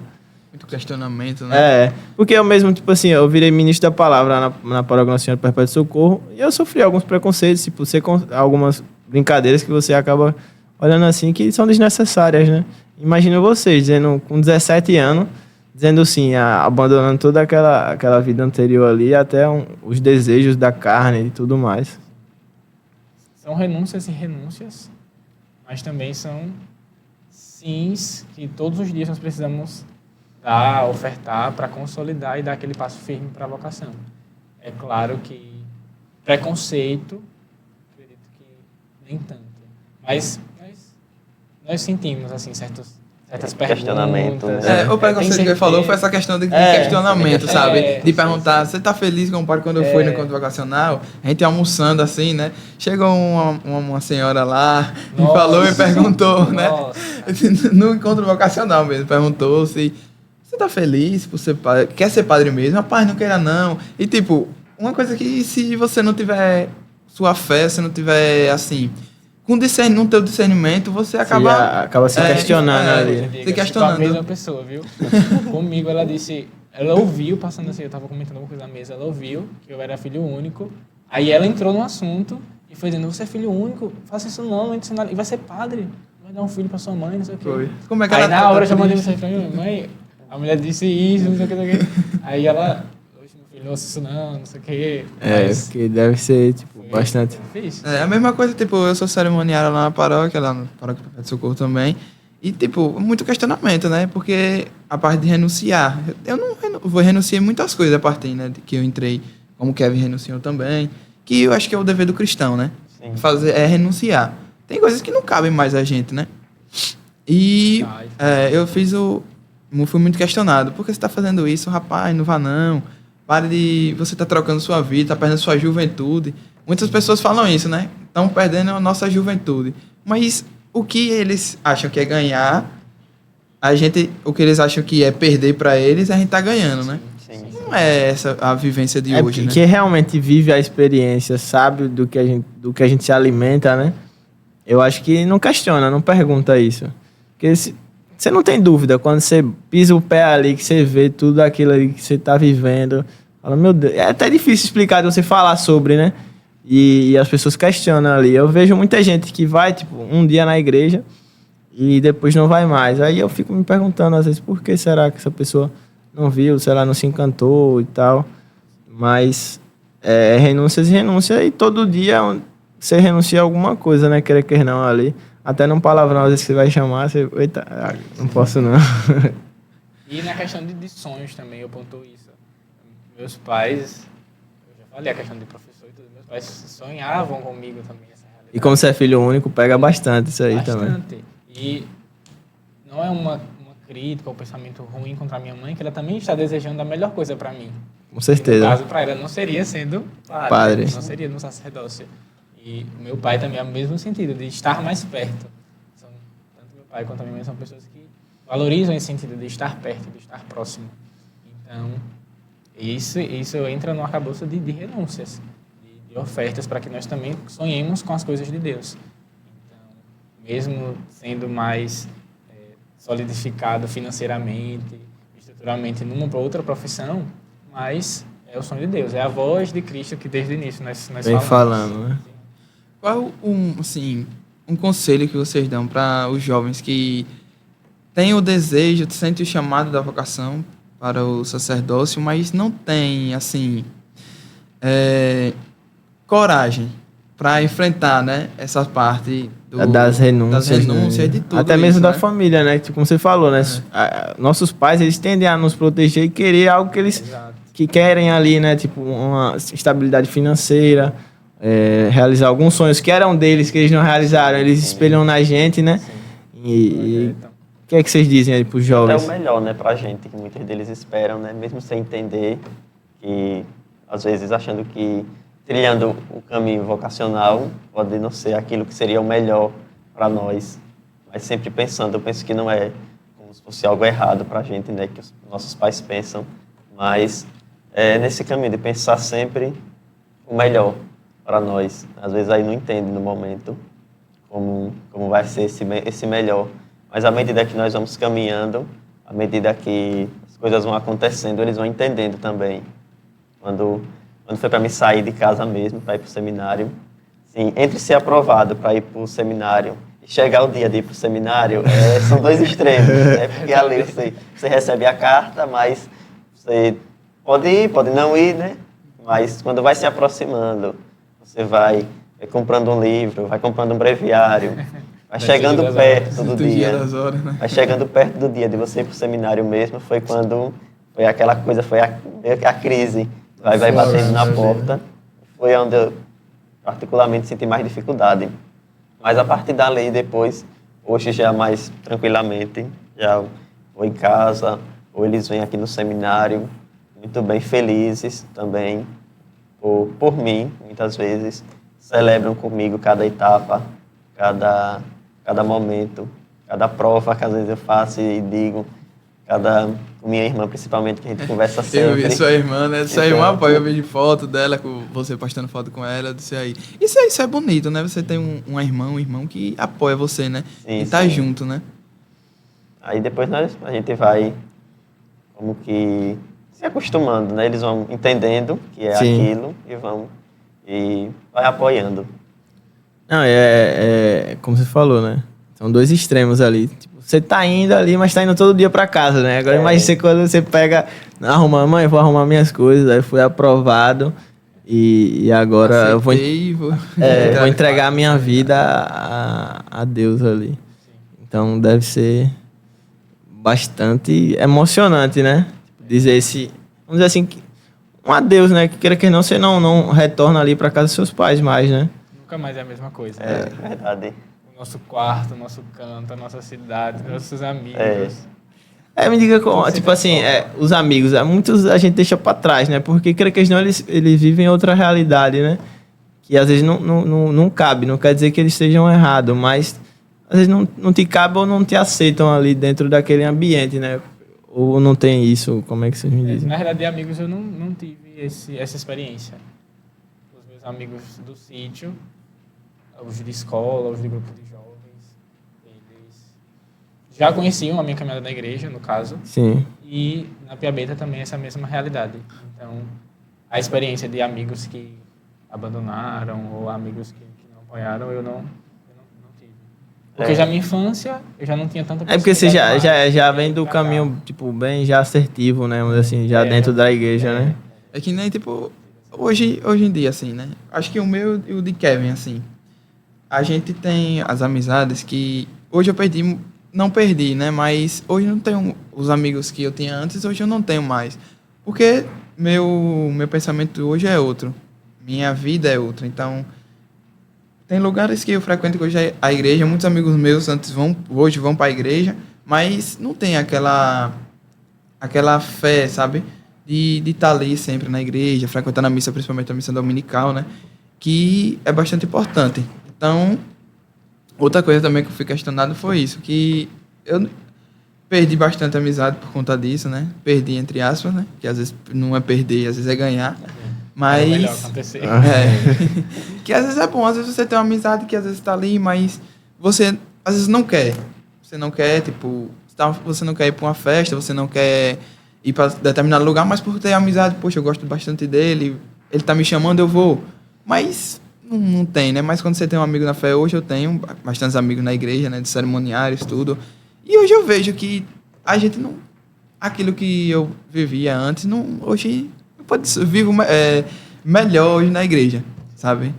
D: Muito questionamento, né?
B: Porque eu mesmo, tipo assim, eu virei ministro da palavra na Paróquia Nossa Senhora Perpétua de Socorro e eu sofri alguns preconceitos, tipo, algumas brincadeiras que você acaba olhando assim que são desnecessárias, né? Imagina vocês, dizendo, com 17 anos, dizendo assim, abandonando toda aquela vida anterior ali, até os desejos da carne e tudo mais.
A: São renúncias e renúncias, mas também são sims que todos os dias nós precisamos dar, ofertar para consolidar e dar aquele passo firme para a vocação. É claro que preconceito, acredito que nem tanto, mas nós sentimos assim certas
C: Questionamento,
A: perguntas.
C: né?
D: O preconceito que ele falou foi essa questão de questionamento, sabe? De perguntar, você tá feliz com o pai quando eu fui no encontro vocacional? A gente almoçando assim, né? Chegou uma senhora lá e falou e perguntou, né? No encontro vocacional mesmo, perguntou se você tá feliz por ser padre, quer ser padre mesmo? Rapaz, não queira não. E tipo, uma coisa que se você não tiver sua fé, se não tiver assim... no teu discernimento, você acaba
B: se questionando ali.
A: Se questionando. A mesma pessoa, viu? Comigo, ela disse... Ela ouviu, passando assim, eu estava comentando alguma coisa na mesa, ela ouviu que eu era filho único. Aí ela entrou no assunto e E foi dizendo, você é filho único, faça isso não, e vai ser padre, vai dar um filho pra sua mãe, não sei o quê.
D: Foi. Como é que
A: Aí
D: ela
A: na
D: tá
A: hora eu já mandei
D: triste?
A: mensagem pra minha mãe, a mulher disse isso, não sei o que, não sei o que. Aí ela, oxe, meu filho, não faça isso não sei o que.
B: Porque deve ser, tipo, bastante...
A: Difícil.
D: É a mesma coisa, tipo, eu sou cerimoniário lá na paróquia Perpétuo Socorro também. E, tipo, muito questionamento, né? Porque a parte de renunciar. Eu não vou renunciar muitas coisas a partir, né? De que eu entrei, como o Kevin renunciou também. Que eu acho que é o dever do cristão, né?
C: Sim.
D: É renunciar. Tem coisas que não cabem mais a gente, né? E eu fui muito questionado. Por que você tá fazendo isso, rapaz? Não vá não. Pare de... Você tá trocando sua vida, tá perdendo sua juventude. Muitas pessoas falam isso, né? Estão perdendo a nossa juventude. Mas o que eles acham que é ganhar, o que eles acham que é perder para eles, a gente tá ganhando, né?
C: Sim.
D: Não é essa a vivência de hoje, né?
B: Quem realmente vive a experiência, sabe do que a gente se alimenta, né? Eu acho que não questiona, não pergunta isso. Porque você não tem dúvida, quando você pisa o pé ali, que você vê tudo aquilo ali que você tá vivendo, fala, meu Deus, é até difícil explicar de você falar sobre, né? E as pessoas questionam ali. Eu vejo muita gente que vai, tipo, um dia na igreja e depois não vai mais. Aí eu fico me perguntando, às vezes, por que será que essa pessoa não viu, se ela não se encantou e tal. Mas renúncias e renúncias. E todo dia você renuncia a alguma coisa, né? Quer não ali. Até num palavrão, às vezes, que você vai chamar, você... Eita, não posso não.
A: E na questão de sonhos também, eu pontuo isso. Meus pais, eu já falei a questão de professor e tudo, meus pais sonhavam comigo também essa realidade.
B: E como você é filho único, pega bastante isso aí também.
A: Bastante. E não é uma crítica ou pensamento ruim contra a minha mãe, que ela também está desejando a melhor coisa para mim.
B: Com certeza.
A: No caso, para ela, não seria sendo padre. Não seria no sacerdócio. E o meu pai também é o mesmo sentido, de estar mais perto. Tanto meu pai quanto a minha mãe são pessoas que valorizam esse sentido de estar perto, de estar próximo. Então, isso entra no arcabouço de renúncias, de ofertas, para que nós também sonhemos com as coisas de Deus. Então, mesmo sendo mais solidificado financeiramente, estruturalmente numa ou outra profissão, mas é o sonho de Deus, é a voz de Cristo que desde o início nós
B: Vem falando, né?
D: Qual um conselho que vocês dão para os jovens que têm o desejo, sentem o chamado da vocação para o sacerdócio, mas não têm, assim, coragem para enfrentar, né, essa parte
B: das renúncias,
D: né? De tudo.
B: Até mesmo
D: isso,
B: da
D: né?
B: família, né? Como você falou, né? Nossos pais, eles tendem a nos proteger e querer algo que eles que querem ali, né? Tipo, uma estabilidade financeira, realizar alguns sonhos que eram deles, que eles não realizaram. Eles espelham na gente, né? E o que é que vocês dizem aí pros jovens?
C: É o melhor, né, pra gente, que muitos deles esperam, né? Mesmo sem entender, que às vezes achando que trilhando o caminho vocacional pode não ser aquilo que seria o melhor para nós, mas sempre pensando, eu penso que não é como se fosse algo errado para a gente, né, que os nossos pais pensam, mas é nesse caminho de pensar sempre o melhor para nós. Às vezes aí não entende no momento como vai ser esse melhor, mas à medida que nós vamos caminhando, à medida que as coisas vão acontecendo, eles vão entendendo também. Quando foi para mim sair de casa mesmo, para ir para o seminário, sim, entre ser aprovado para ir para o seminário e chegar o dia de ir para o seminário, são dois extremos, né? Porque ali você recebe a carta, mas você pode ir, pode não ir, né? Mas quando vai se aproximando, você vai comprando um livro, vai comprando um breviário, vai chegando perto do dia, vai chegando perto do dia de você ir para o seminário mesmo, foi quando foi aquela coisa, foi a crise. Vai batendo na porta. Foi onde eu particularmente senti mais dificuldade. Mas a partir dali, depois, hoje já mais tranquilamente, já vou em casa, ou eles vêm aqui no seminário, muito bem felizes também, por mim, muitas vezes, celebram comigo cada etapa, cada momento, cada prova que às vezes eu faço e digo, com minha irmã, principalmente, que a gente conversa sempre.
D: Eu vi sua irmã, né? Sua irmã apoia, eu vejo foto dela, com você postando foto com ela, disse aí. Isso é bonito, né? Você tem um irmão que apoia você, né?
C: Sim,
D: e tá
C: sim.
D: junto, né?
C: Aí depois a gente vai como que se acostumando, né? Eles vão entendendo que é
B: Sim.
C: aquilo e vai apoiando.
B: Não, como você falou, né? São dois extremos ali. Tipo, você tá indo ali, mas tá indo todo dia pra casa, né? Agora imagina você quando você pega, arruma, mãe, vou arrumar minhas coisas, aí fui aprovado e agora eu vou entregar a minha vida a Deus ali. Então deve ser bastante emocionante, né? Dizer esse, vamos dizer assim, um adeus, né? Que queira que não, você não retorna ali pra casa dos seus pais mais, né?
A: Nunca mais é a mesma coisa.
C: É verdade.
A: O nosso quarto, o nosso canto, a nossa cidade, nossos amigos.
B: Me diga como, tipo assim, os amigos, muitos a gente deixa pra trás, né? Porque queira que não, eles vivem outra realidade, né? Que às vezes não cabe, não quer dizer que eles estejam errados, mas às vezes não te cabe ou não te aceitam ali dentro daquele ambiente, né? Ou não tem isso, como é que vocês me dizem?
A: Na verdade, de amigos, eu não tive essa experiência. Os meus amigos do sítio, os de escola, os de grupo de jovens, eles já conheciam a minha caminhada na igreja, no caso.
B: Sim.
A: E na Piabeta também essa mesma realidade. Então, a experiência de amigos que abandonaram ou amigos que não apoiaram, eu não tive. Porque já na minha infância, eu já não tinha tanta
B: porque você
A: possibilidade
B: já vem do caminho, tipo, bem já assertivo, né? Assim, já dentro da igreja, né?
D: É que nem, tipo, hoje em dia, assim, né? Acho que o meu e o de Kevin, assim, a gente tem as amizades que hoje eu não perdi, né? Mas hoje eu não tenho os amigos que eu tinha antes, hoje eu não tenho mais. Porque meu pensamento hoje é outro. Minha vida é outra. Então, tem lugares que eu frequento que hoje é a igreja, muitos amigos meus hoje vão para a igreja, mas não tem aquela fé, sabe? De estar ali sempre na igreja, frequentando a missa, principalmente a missa dominical, né? Que é bastante importante. Então, outra coisa também que eu fui questionado foi isso, que eu perdi bastante amizade por conta disso, né? Perdi, entre aspas, né? Que às vezes não é perder, às vezes é ganhar. Mas...
A: É melhor acontecer.
D: Que às vezes é bom, às vezes você tem uma amizade que às vezes está ali, mas você às vezes não quer. Você não quer, tipo... Você não quer ir para uma festa, você não quer ir para determinado lugar, mas por ter amizade, poxa, eu gosto bastante dele, ele tá me chamando, eu vou. Mas... Não tem, né? Mas quando você tem um amigo na fé, hoje eu tenho bastantes amigos na igreja, né? De cerimoniários, tudo. E hoje eu vejo que a gente não... Aquilo que eu vivia antes, hoje eu vivo melhor hoje na igreja, sabe?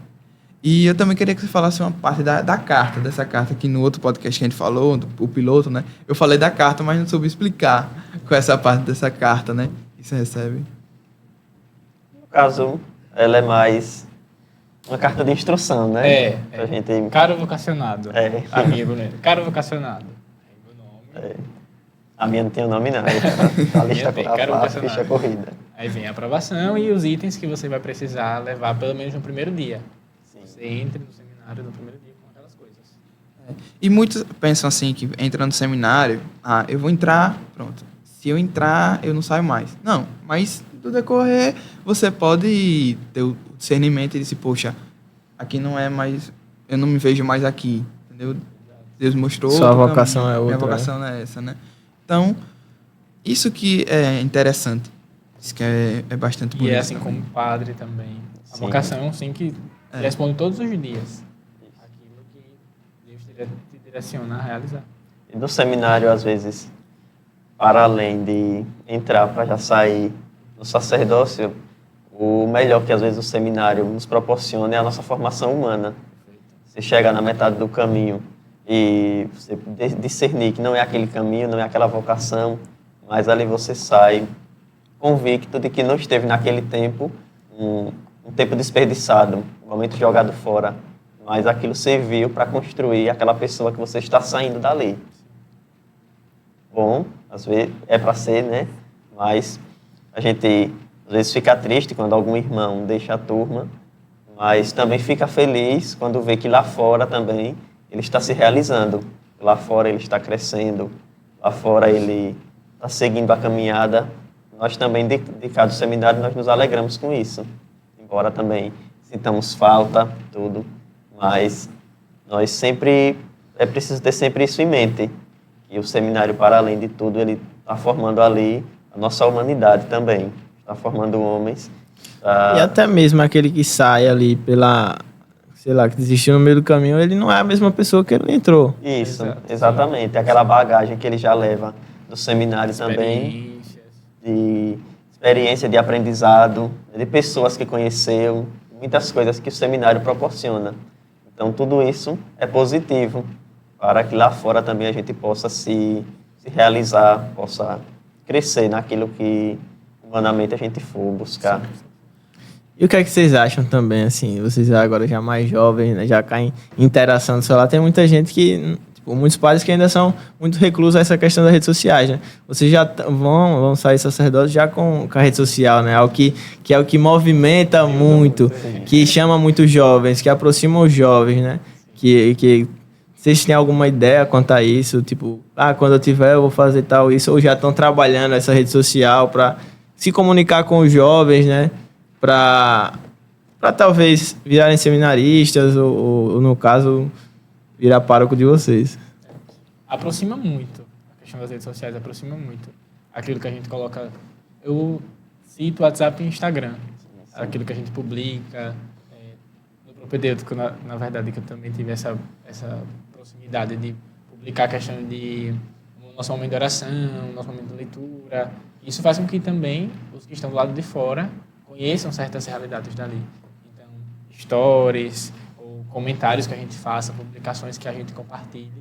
D: E eu também queria que você falasse uma parte da carta, dessa carta que no outro podcast que a gente falou, o piloto, né? Eu falei da carta, mas não soube explicar qual é essa parte dessa carta, né? Que você recebe.
C: No caso, ela é mais... uma carta de instrução, né?
A: Pra
C: gente...
A: Caro vocacionado. Amigo, né? Caro vocacionado.
C: A minha não tem o nome, não. A lista a ficha corrida.
A: Aí vem a aprovação e os itens que você vai precisar levar pelo menos no primeiro dia. Sim. Você entra no seminário no primeiro dia com aquelas coisas.
D: E muitos pensam assim, que entra no seminário, eu vou entrar, pronto. Se eu entrar, eu não saio mais. Não, mas do decorrer, você pode ter o discernimento e dizer, poxa, aqui não é mais, eu não me vejo mais aqui, entendeu? Deus mostrou.
B: Sua vocação é outra.
D: Minha vocação é essa, né? Então, isso que é interessante. Isso que é bastante bonito.
A: E é assim como padre também. A vocação é um sim que responde todos os dias. Aquilo que Deus te direciona a realizar.
C: E do seminário, às vezes, para além de entrar para já sair no sacerdócio, o melhor que às vezes o seminário nos proporciona é a nossa formação humana. Você chega na metade do caminho e você discernir que não é aquele caminho, não é aquela vocação, mas ali você sai convicto de que não esteve naquele tempo um tempo desperdiçado, um momento jogado fora, mas aquilo serviu para construir aquela pessoa que você está saindo dali. Bom, às vezes é para ser, né? Mas a gente às vezes fica triste quando algum irmão deixa a turma, mas também fica feliz quando vê que lá fora também ele está se realizando. Lá fora ele está crescendo, lá fora ele está seguindo a caminhada. Nós também, dedicados ao seminário, nós nos alegramos com isso. Embora também sintamos falta, tudo, mas nós sempre, é preciso ter sempre isso em mente. E o seminário, para além de tudo, ele está formando ali a nossa humanidade também. Está formando homens.
B: E até mesmo aquele que sai ali sei lá, que desistiu no meio do caminho, ele não é a mesma pessoa que ele entrou.
C: Isso,
A: Exato.
C: exatamente. Aquela bagagem que ele já leva do seminário também,
A: Experiências.
C: de experiência, de aprendizado, de pessoas que conheceu, muitas coisas que o seminário proporciona. Então, tudo isso é positivo para que lá fora também a gente possa se realizar, possa crescer naquilo que humanamente a gente for buscar.
B: E o que é que vocês acham também, assim, vocês agora já mais jovens, né, já caem em interação no celular, tem muita gente que, tipo, muitos pais que ainda são muito reclusos a essa questão das redes sociais, né? Vocês já vão sair sacerdotes já com a rede social, né? Que é o que movimenta muito, que chama muitos jovens, que aproxima os jovens, né? Que vocês têm alguma ideia quanto a isso? Tipo, quando eu tiver eu vou fazer tal isso, ou já estão trabalhando essa rede social para se comunicar com os jovens, né? Para talvez virarem seminaristas ou, no caso, virar pároco de vocês.
A: Aproxima muito. A questão das redes sociais aproxima muito. Aquilo que a gente coloca... Eu cito WhatsApp e Instagram. Aquilo que a gente publica. No propedêutico, na verdade, que eu também tive essa proximidade de publicar a questão de nosso momento de oração, nosso momento de leitura. Isso faz com que também os que estão do lado de fora conheçam certas realidades dali. Então, stories ou comentários que a gente faça, publicações que a gente compartilhe,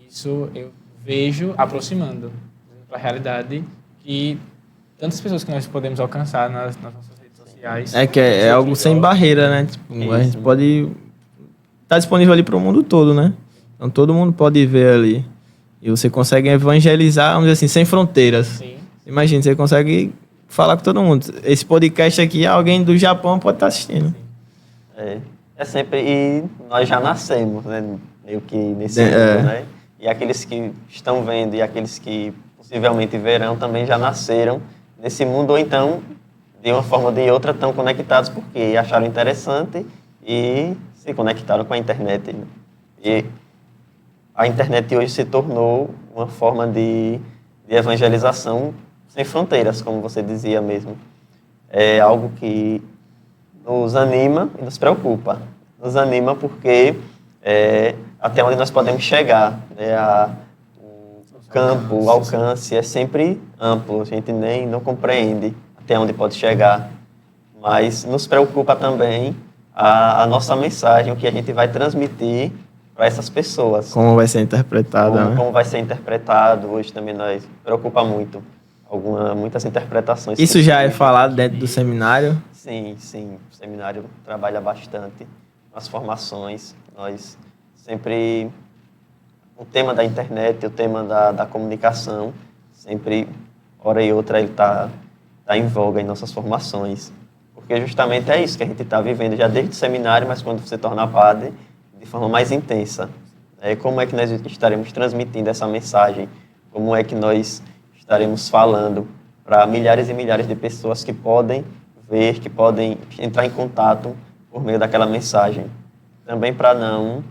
A: isso eu vejo aproximando para a realidade que tantas pessoas que nós podemos alcançar nas nossas redes sociais.
B: É algo sem barreira, né? Tipo, a gente pode... Tá disponível ali para o mundo todo, né? Então, todo mundo pode ver ali. E você consegue evangelizar, vamos dizer assim, sem fronteiras.
A: Sim.
B: Imagina, você consegue falar com todo mundo. Esse podcast aqui, alguém do Japão pode estar assistindo.
C: É sempre... E nós já nascemos, né? Meio que nesse mundo, né? E aqueles que estão vendo e aqueles que possivelmente verão também já nasceram nesse mundo, ou então, de uma forma ou de outra, estão conectados porque acharam interessante e se conectaram com a internet. E a internet hoje se tornou uma forma de evangelização sem fronteiras, como você dizia mesmo. É algo que nos anima e nos preocupa. Nos anima porque até onde nós podemos chegar, né? O campo, o alcance é sempre amplo, a gente nem não compreende até onde pode chegar. Mas nos preocupa também a nossa mensagem, o que a gente vai transmitir para essas pessoas.
B: Como vai ser interpretada, né?
C: Como vai ser interpretado, hoje também nós preocupa muito. Muitas interpretações.
B: Isso já é falado dentro do seminário?
C: Sim. O seminário trabalha bastante nas formações. Nós sempre... O tema da internet, o tema da comunicação, sempre, hora e outra, ele está em voga em nossas formações. Porque justamente é isso que a gente está vivendo já desde o seminário, mas quando você torna padre, de forma mais intensa. Como é que nós estaremos transmitindo essa mensagem? Como é que nós estaremos falando para milhares e milhares de pessoas que podem ver, que podem entrar em contato por meio daquela mensagem? Também para não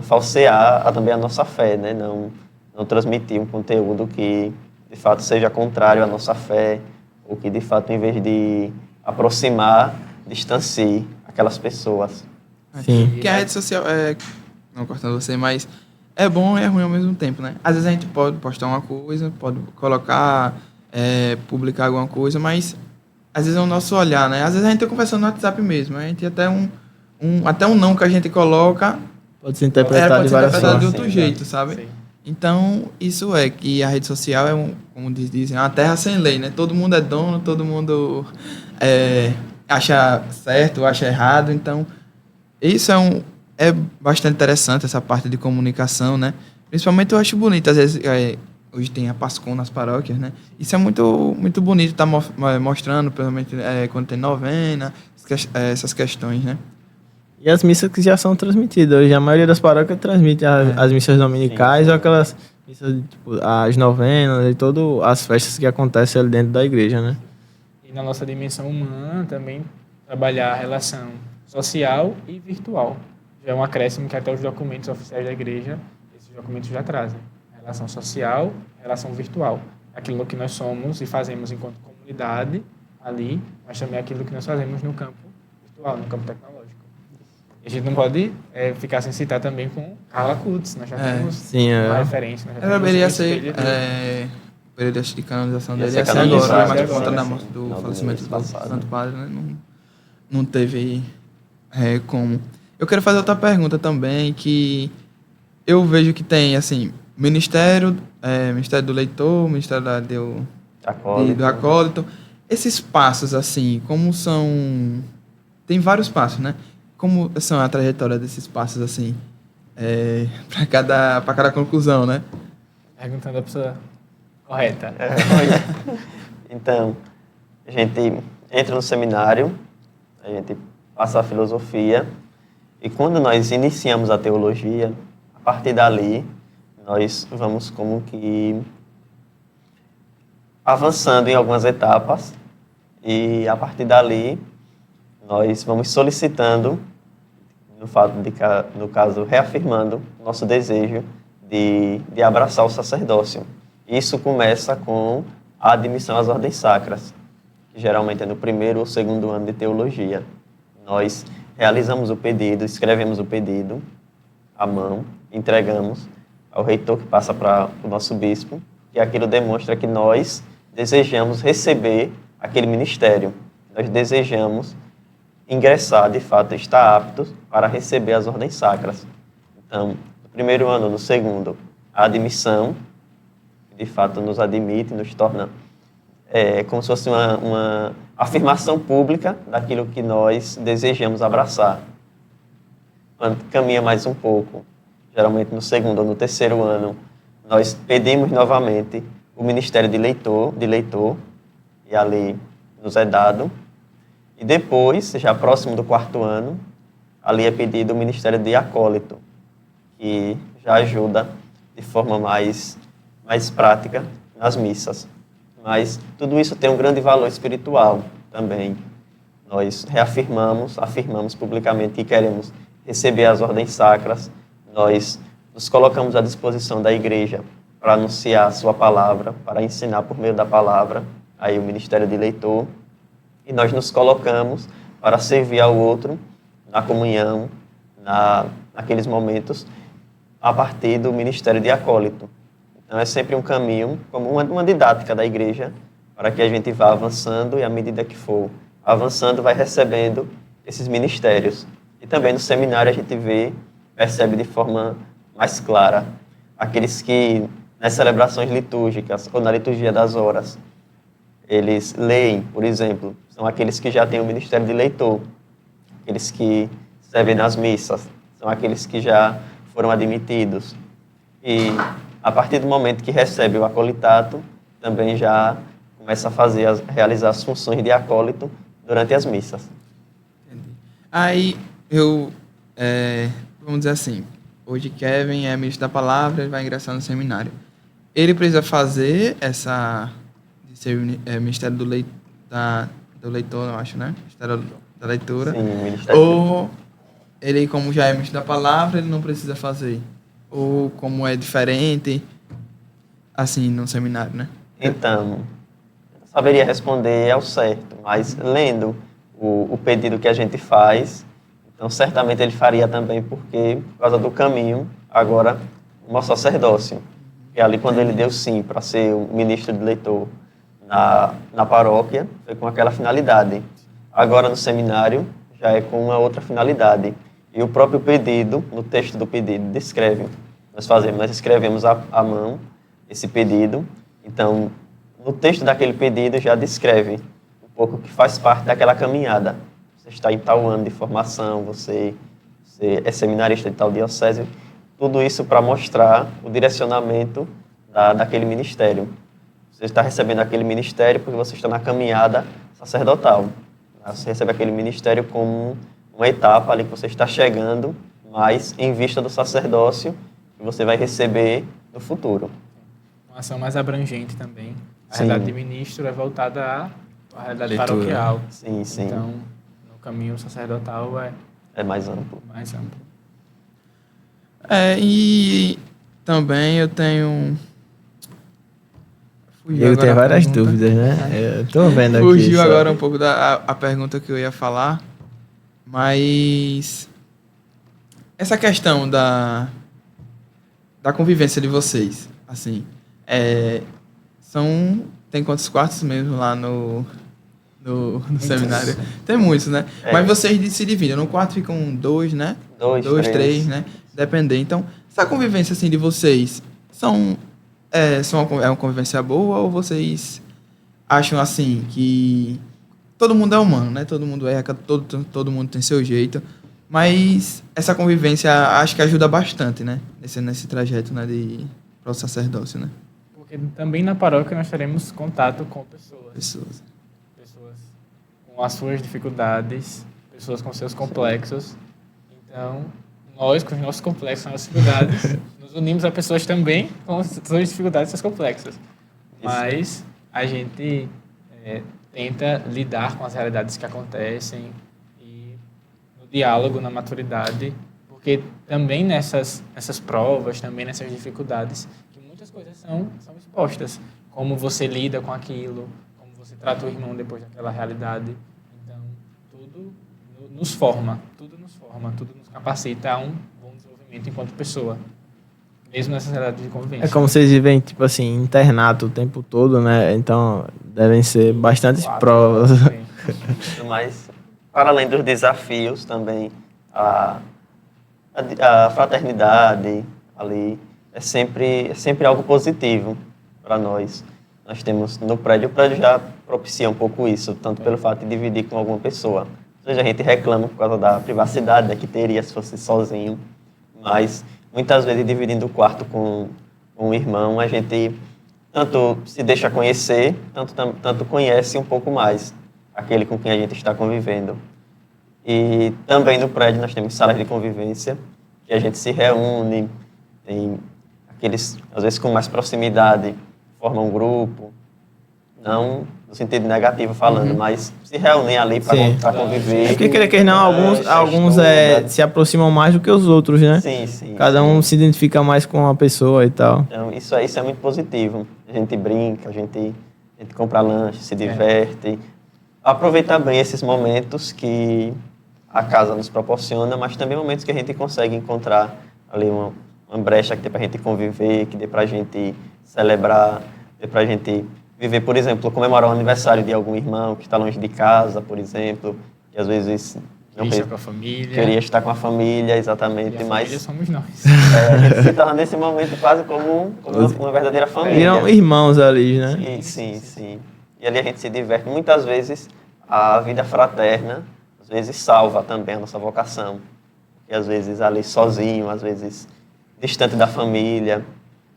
C: falsear também a nossa fé, né? Não transmitir um conteúdo que, de fato, seja contrário à nossa fé, ou que, de fato, em vez de aproximar, distancie aquelas pessoas.
B: Sim.
D: Que a rede social não cortando você, mas é bom e é ruim ao mesmo tempo, né? Às vezes a gente pode postar uma coisa, pode colocar, publicar alguma coisa, mas às vezes é o nosso olhar, né? Às vezes a gente está conversando no WhatsApp mesmo, a gente até até um não que a gente coloca
B: pode ser interpretado de várias
D: de
B: formas.
D: outro jeito, sabe?
A: Sim.
D: Então, isso que a rede social como dizem, uma terra sem lei, né? Todo mundo é dono, todo mundo acha certo, acha errado. Então, isso é bastante interessante, essa parte de comunicação, né? Principalmente eu acho bonito, às vezes, hoje tem a Pascom nas paróquias, né? Isso é muito, muito bonito, tá mostrando, principalmente quando tem novena, essas questões, né?
B: E as missas que já são transmitidas. Hoje a maioria das paróquias transmite as missas dominicais ou aquelas missas, tipo, as novenas e todas as festas que acontecem ali dentro da igreja, né?
A: E na nossa dimensão humana também trabalhar a relação social e virtual. Já é um acréscimo que até os documentos oficiais da igreja, esses documentos já trazem. Relação social, relação virtual. Aquilo que nós somos e fazemos enquanto comunidade ali, mas também aquilo que nós fazemos no campo virtual, no campo tecnológico. E a gente não pode ficar sem citar também com Carla Kutz. Nós já temos
B: Sim,
A: uma referência. Nós já temos
D: Ele ia
A: um
D: ser...
A: espelho dele.
D: O período de canonização
C: Ia
D: dele
C: ser
D: ia ser
C: canonizado
D: agora, mas por
A: agora,
D: conta da
A: sim.
D: morte do
C: Final do
D: falecimento
C: mês
D: do
C: passado.
D: Santo Padre, né? Não teve como. Eu quero fazer outra pergunta também, que eu vejo que tem, assim, Ministério do Leitor, Ministério do Acólito. Esses passos, assim, como são... Tem vários passos, né? Como são a trajetória desses passos, assim, para cada conclusão, né?
A: Perguntando a pessoa correta.
C: Então, a gente entra no seminário, a gente passa a filosofia, e quando nós iniciamos a teologia, a partir dali, nós vamos como que avançando em algumas etapas, e a partir dali, nós vamos solicitando, no caso, reafirmando nosso desejo de abraçar o sacerdócio. Isso começa com a admissão às ordens sacras, que geralmente é no primeiro ou segundo ano de teologia. Nós realizamos o pedido, escrevemos o pedido à mão, entregamos ao reitor, que passa para o nosso bispo, e aquilo demonstra que nós desejamos receber aquele ministério. Nós desejamos ingressar, de fato, estar aptos para receber as ordens sacras. Então, no primeiro ano, no segundo, a admissão, de fato, nos admite, nos torna como se fosse uma afirmação pública daquilo que nós desejamos abraçar. Quando caminha mais um pouco, geralmente no segundo ou no terceiro ano, nós pedimos novamente o ministério de leitor, e ali nos é dado. E depois, já próximo do quarto ano, ali é pedido o ministério de acólito, que já ajuda de forma mais prática nas missas. Mas tudo isso tem um grande valor espiritual também. Nós afirmamos publicamente que queremos receber as ordens sacras, nós nos colocamos à disposição da igreja para anunciar a sua palavra, para ensinar por meio da palavra, aí o ministério de leitor, e nós nos colocamos para servir ao outro na comunhão, naqueles momentos, a partir do ministério de acólito. Então é sempre um caminho, como uma didática da igreja, para que a gente vá avançando e à medida que for avançando, vai recebendo esses ministérios. E também no seminário a gente percebe de forma mais clara aqueles que, nas celebrações litúrgicas ou na liturgia das horas, eles leem, por exemplo, são aqueles que já têm o ministério de leitor, aqueles que servem nas missas, são aqueles que já foram admitidos. E a partir do momento que recebe o acolitato, também já começa a realizar as funções de acólito durante as missas.
D: Entendi. Aí, vamos dizer assim, hoje Kevin é ministro da palavra, ele vai ingressar no seminário. Ele precisa fazer de ser ministério do leitor, eu acho, né? Ministério da leitura.
C: Sim, ministério.
D: Ou ele, como já é ministro da palavra, ele não precisa fazer. Ou como é diferente, assim, no seminário, né?
C: Então, eu não saberia responder ao certo, mas lendo o pedido que a gente faz, então certamente ele faria também, por causa do caminho, agora, o nosso sacerdócio. E ali, quando ele deu sim para ser o ministro de leitor na paróquia, foi com aquela finalidade. Agora, no seminário, já é com uma outra finalidade. E o próprio pedido, no texto do pedido, descreve. Nós escrevemos à mão esse pedido. Então, no texto daquele pedido já descreve um pouco o que faz parte daquela caminhada. Você está em tal ano de formação, você é seminarista de tal diocese. Tudo isso para mostrar o direcionamento daquele ministério. Você está recebendo aquele ministério porque você está na caminhada sacerdotal. Você recebe aquele ministério como uma etapa ali que você está chegando, mas em vista do sacerdócio que você vai receber no futuro.
A: Uma ação mais abrangente também. A
C: Sim.
A: realidade de ministro é voltada à realidade
B: Leitura.
A: paroquial.
C: Sim, sim.
A: Então, no caminho sacerdotal
C: É mais amplo.
A: mais amplo.
D: E também eu tenho...
B: Eu tenho várias dúvidas, né? Eu tô vendo aqui.
D: Fugiu
B: só.
D: agora um pouco a pergunta que eu ia falar, mas essa questão da convivência de vocês, assim, tem quantos quartos mesmo lá no seminário? Tem muitos, né? Mas vocês se dividem. No quarto ficam 2, né?
C: 2,
D: 3, né? Depender. Então, essa convivência assim de vocês é uma convivência boa ou vocês acham assim que todo mundo é humano, né? Todo mundo erra, todo mundo tem seu jeito, mas essa convivência acho que ajuda bastante, né? Nesse trajeto, né, para o sacerdócio, né?
A: Porque também na paróquia nós teremos contato com pessoas com as suas dificuldades, pessoas com seus complexos. Então, nós, com os nossos complexos, com as nossas dificuldades, nos unimos a pessoas também com as suas dificuldades e seus complexos. Mas a gente tenta lidar com as realidades que acontecem e no diálogo, na maturidade, porque também nessas provas, também nessas dificuldades, que muitas coisas são expostas. Como você lida com aquilo, como você trata o irmão depois daquela realidade. Então, tudo nos forma, tudo nos capacita a um bom desenvolvimento enquanto pessoa, mesmo nessas realidades de convivência.
B: É como vocês vivem, tipo assim, internato o tempo todo, né? Então, devem ser bastantes provas.
C: Mas, para além dos desafios, também a fraternidade ali é sempre algo positivo para nós. Nós temos no prédio, o prédio já propicia um pouco isso, tanto pelo fato de dividir com alguma pessoa. Ou seja, a gente reclama por causa da privacidade, né, que teria se fosse sozinho, mas muitas vezes dividindo o quarto com um irmão, a gente tanto se deixa conhecer, tanto conhece um pouco mais aquele com quem a gente está convivendo. E também no prédio nós temos salas de convivência, que a gente se reúne, tem aqueles, às vezes com mais proximidade, formam um grupo, não no sentido negativo falando, mas se reúnem ali para conviver.
B: É porque, querer que não, alguns se aproximam mais do que os outros, né?
C: Sim.
B: Cada um se identifica mais com a pessoa e tal.
C: Então, isso é muito positivo. A gente brinca, a gente compra lanche, se diverte. Aproveitar bem esses momentos que a casa nos proporciona, mas também momentos que a gente consegue encontrar ali uma brecha que dê para a gente conviver, que dê para a gente celebrar, dê para a gente viver, por exemplo, comemorar o aniversário de algum irmão que está longe de casa, por exemplo, que às vezes não queria estar com a família, exatamente,
A: e a
C: mas
A: família somos nós.
C: a gente se torna nesse momento quase como uma verdadeira família.
B: Viram irmãos ali, né?
C: Sim. E ali a gente se diverte. Muitas vezes a vida fraterna, às vezes salva também a nossa vocação. Porque às vezes ali sozinho, às vezes distante da família.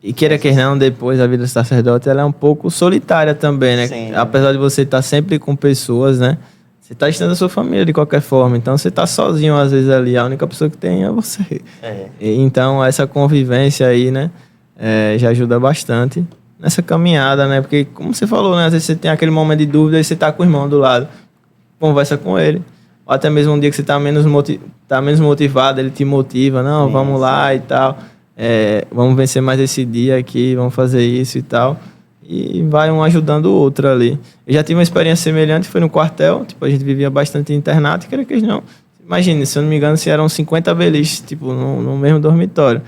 B: E queira que não, depois a vida do sacerdote ela é um pouco solitária também, né?
C: Sim.
B: Apesar de você estar sempre com pessoas, né? Você está distante da sua família de qualquer forma. Então você está sozinho às vezes ali. A única pessoa que tem é você. Então essa convivência aí, né? Já ajuda bastante nessa caminhada, né? Porque como você falou, né? Às vezes você tem aquele momento de dúvida e você está com o irmão do lado. Conversa com ele. Ou até mesmo um dia que você está menos motivado, ele te motiva. Não, vamos lá e tal. Vamos vencer mais esse dia aqui, vamos fazer isso e tal. E vai um ajudando o outro ali. Eu já tive uma experiência semelhante, foi no quartel. Tipo, a gente vivia bastante em internato, queria que não. Imagine, se eu não me engano, se eram 50 beliches, tipo, no mesmo dormitório.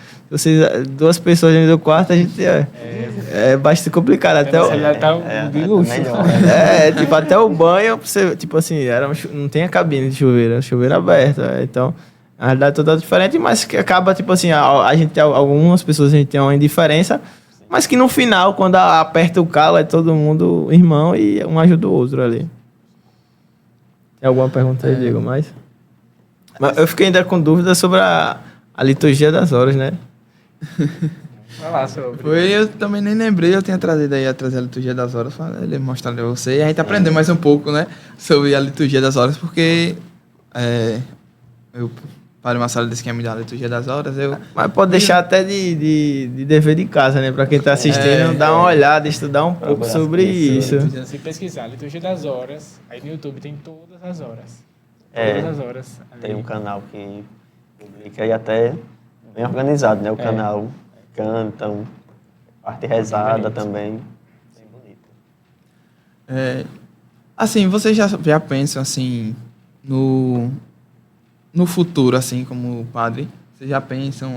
B: Duas pessoas dentro do quarto, a gente é bastante complicado. Até tipo, até o banho, você, tipo assim, não tem a cabine de chuveiro, era chuveiro aberto. Então, a realidade é toda diferente, mas que acaba, tipo assim, a gente tem algumas pessoas, a gente tem uma indiferença, mas que no final, quando aperta o calo, é todo mundo irmão e um ajuda o outro ali. Tem alguma pergunta aí, Diego, mais? Mas eu fiquei ainda com dúvida sobre a liturgia das horas, né?
A: Falar sobre.
D: Eu também nem lembrei, eu tinha trazido aí a liturgia das horas, ele mostrando a você, e a gente aprender mais um pouco, né, sobre a liturgia das horas, porque eu Padre Marcelo disse que ia me dar a liturgia das horas,
B: Mas pode deixar até de dever de casa, né? Pra quem tá assistindo, dar uma olhada, estudar um pouco sobre isso.
A: Se pesquisar liturgia das horas, aí no YouTube tem todas as horas. Todas as horas.
C: Tem um canal que publica e até bem organizado, né? O canal cantam, parte rezada também. Bem bonito.
D: Assim, vocês já pensam assim no futuro, assim, como padre? Vocês já pensam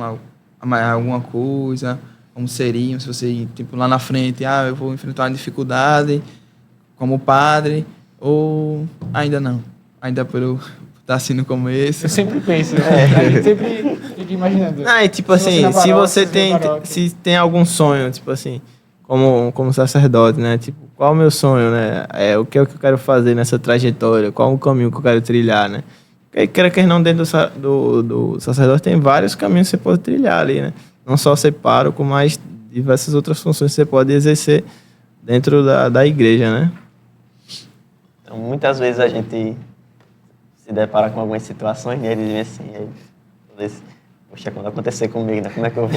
D: alguma coisa, como seriam, se você, tipo, lá na frente, eu vou enfrentar uma dificuldade como padre, ou ainda não? Ainda por estar assim no começo?
A: Eu sempre penso, a gente sempre fica imaginando.
B: Não, e tipo assim,
A: na
B: se
A: paróquia,
B: você
A: na
B: tem,
A: paróquia.
B: se tem algum sonho, tipo assim, como sacerdote, né? Tipo, qual é o meu sonho, né? O que é o que eu quero fazer nessa trajetória? Qual é o caminho que eu quero trilhar, né? Porque, quer que não, dentro do sacerdote tem vários caminhos que você pode trilhar ali, né? Não só ser pároco, mas diversas outras funções que você pode exercer dentro da igreja, né?
C: Então, muitas vezes a gente se depara com algumas situações, né? Eles dizem assim, poxa, quando acontecer comigo, né? Como é que eu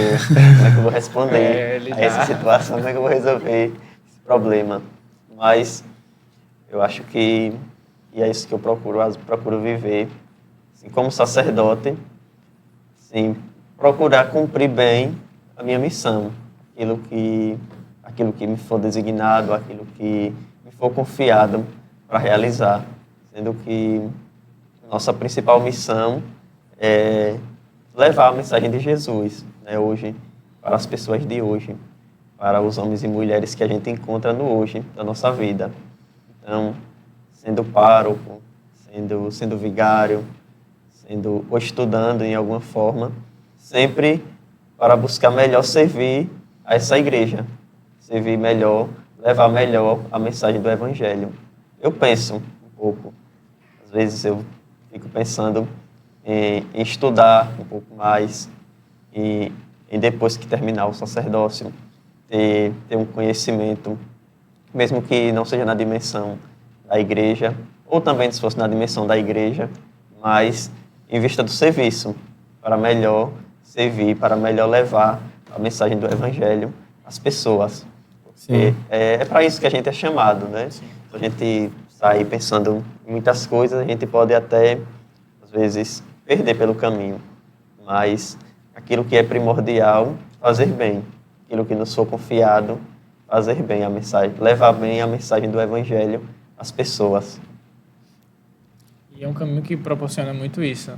C: vou responder a essa situação? Como é que eu vou resolver esse problema? Mas eu acho que é isso que eu procuro viver, assim, como sacerdote, assim, procurar cumprir bem a minha missão, aquilo que me for designado, aquilo que me for confiado para realizar, sendo que nossa principal missão é levar a mensagem de Jesus, né, hoje, para as pessoas de hoje, para os homens e mulheres que a gente encontra no hoje da nossa vida. Então, sendo pároco, sendo vigário, ou estudando em alguma forma, sempre para buscar melhor servir a essa igreja, servir melhor, levar melhor a mensagem do Evangelho. Eu penso um pouco, às vezes eu fico pensando em estudar um pouco mais e depois que terminar o sacerdócio, ter um conhecimento, mesmo que não seja na dimensão da igreja, ou também se fosse na dimensão da igreja, mas em vista do serviço, para melhor servir, para melhor levar a mensagem do Evangelho às pessoas. Porque é para isso que a gente é chamado, né? Se a gente sair pensando em muitas coisas, a gente pode até, às vezes, perder pelo caminho. Mas aquilo que é primordial, fazer bem. Aquilo que nos for confiado, fazer bem a mensagem, levar bem a mensagem do Evangelho às pessoas.
A: E é um caminho que proporciona muito isso.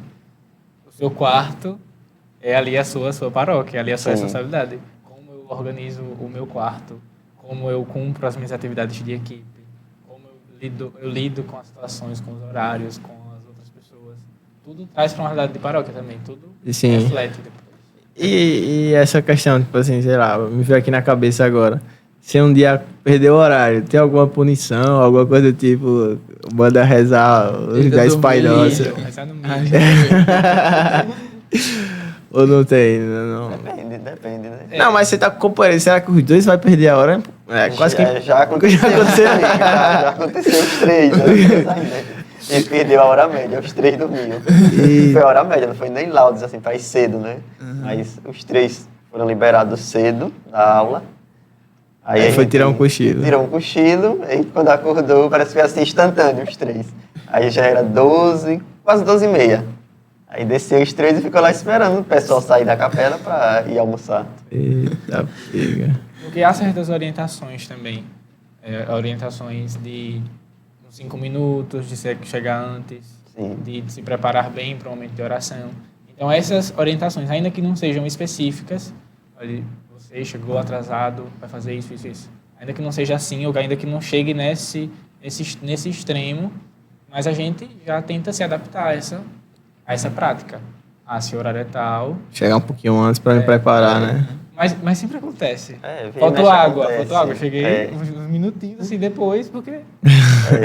A: O seu quarto é ali a sua paróquia, é ali a sua responsabilidade. Como eu organizo o meu quarto, como eu cumpro as minhas atividades de equipe, como eu lido com as situações, com os horários, com as outras pessoas. Tudo traz para uma realidade de paróquia também, tudo reflete depois.
B: E essa questão, tipo assim, sei lá, me veio aqui na cabeça agora. Se um dia perder o horário, tem alguma punição, alguma coisa do tipo, manda rezar os 10 Pai Nosso?
A: Rezar no meio.
B: Ou não tem? Não.
C: Depende, né?
B: Não, mas você tá com companheiro, será que os dois vai perder a hora? Quase que...
C: Já aconteceu. Já aconteceu os três, né? Ele perdeu a hora média, os três dormiam. Foi a hora média, não foi nem laudos, assim, para ir cedo, né? Mas os três foram liberados cedo da aula.
B: Aí foi tirar um cochilo.
C: Tirou um cochilo, e quando acordou, parece que foi assim, instantâneo, os três. Aí já era 12, quase 12h30. Aí desceu os três e ficou lá esperando o pessoal sair da capela para ir almoçar.
B: Eita, pega.
A: Porque há certas orientações também. Orientações de uns 5 minutos, de chegar antes, de se preparar bem para o momento de oração. Então, essas orientações, ainda que não sejam específicas, olha, você chegou atrasado, vai fazer isso, isso, isso. Ainda que não seja assim, ou ainda que não chegue nesse extremo, mas a gente já tenta se adaptar a essa prática. Se o horário é tal...
B: Chegar um pouquinho antes para me preparar, né?
A: Mas sempre acontece. Faltou água. Cheguei uns minutinhos assim depois, porque...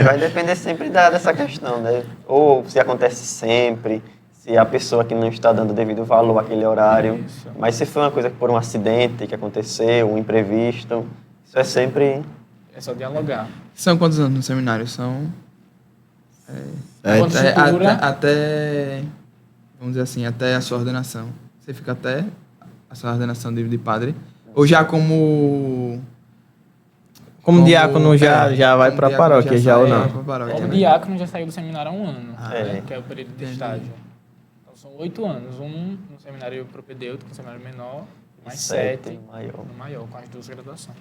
C: Vai depender sempre dessa questão, né? Ou se acontece sempre, se a pessoa que não está dando devido valor àquele horário. Isso. Mas se foi uma coisa por um acidente que aconteceu, um imprevisto, isso é sempre...
A: É só dialogar.
D: São quantos anos no seminário? São... Até, vamos dizer assim, até a sua ordenação. Você fica até a sua ordenação de padre? Ou já como
B: diácono já vai para a paróquia, já ou não?
A: Como diácono já saiu do seminário há 1 ano, que é o período de estágio. Então são 8 anos, um no seminário propedêutico, no seminário menor, mais 7 no maior, com as 2 graduações.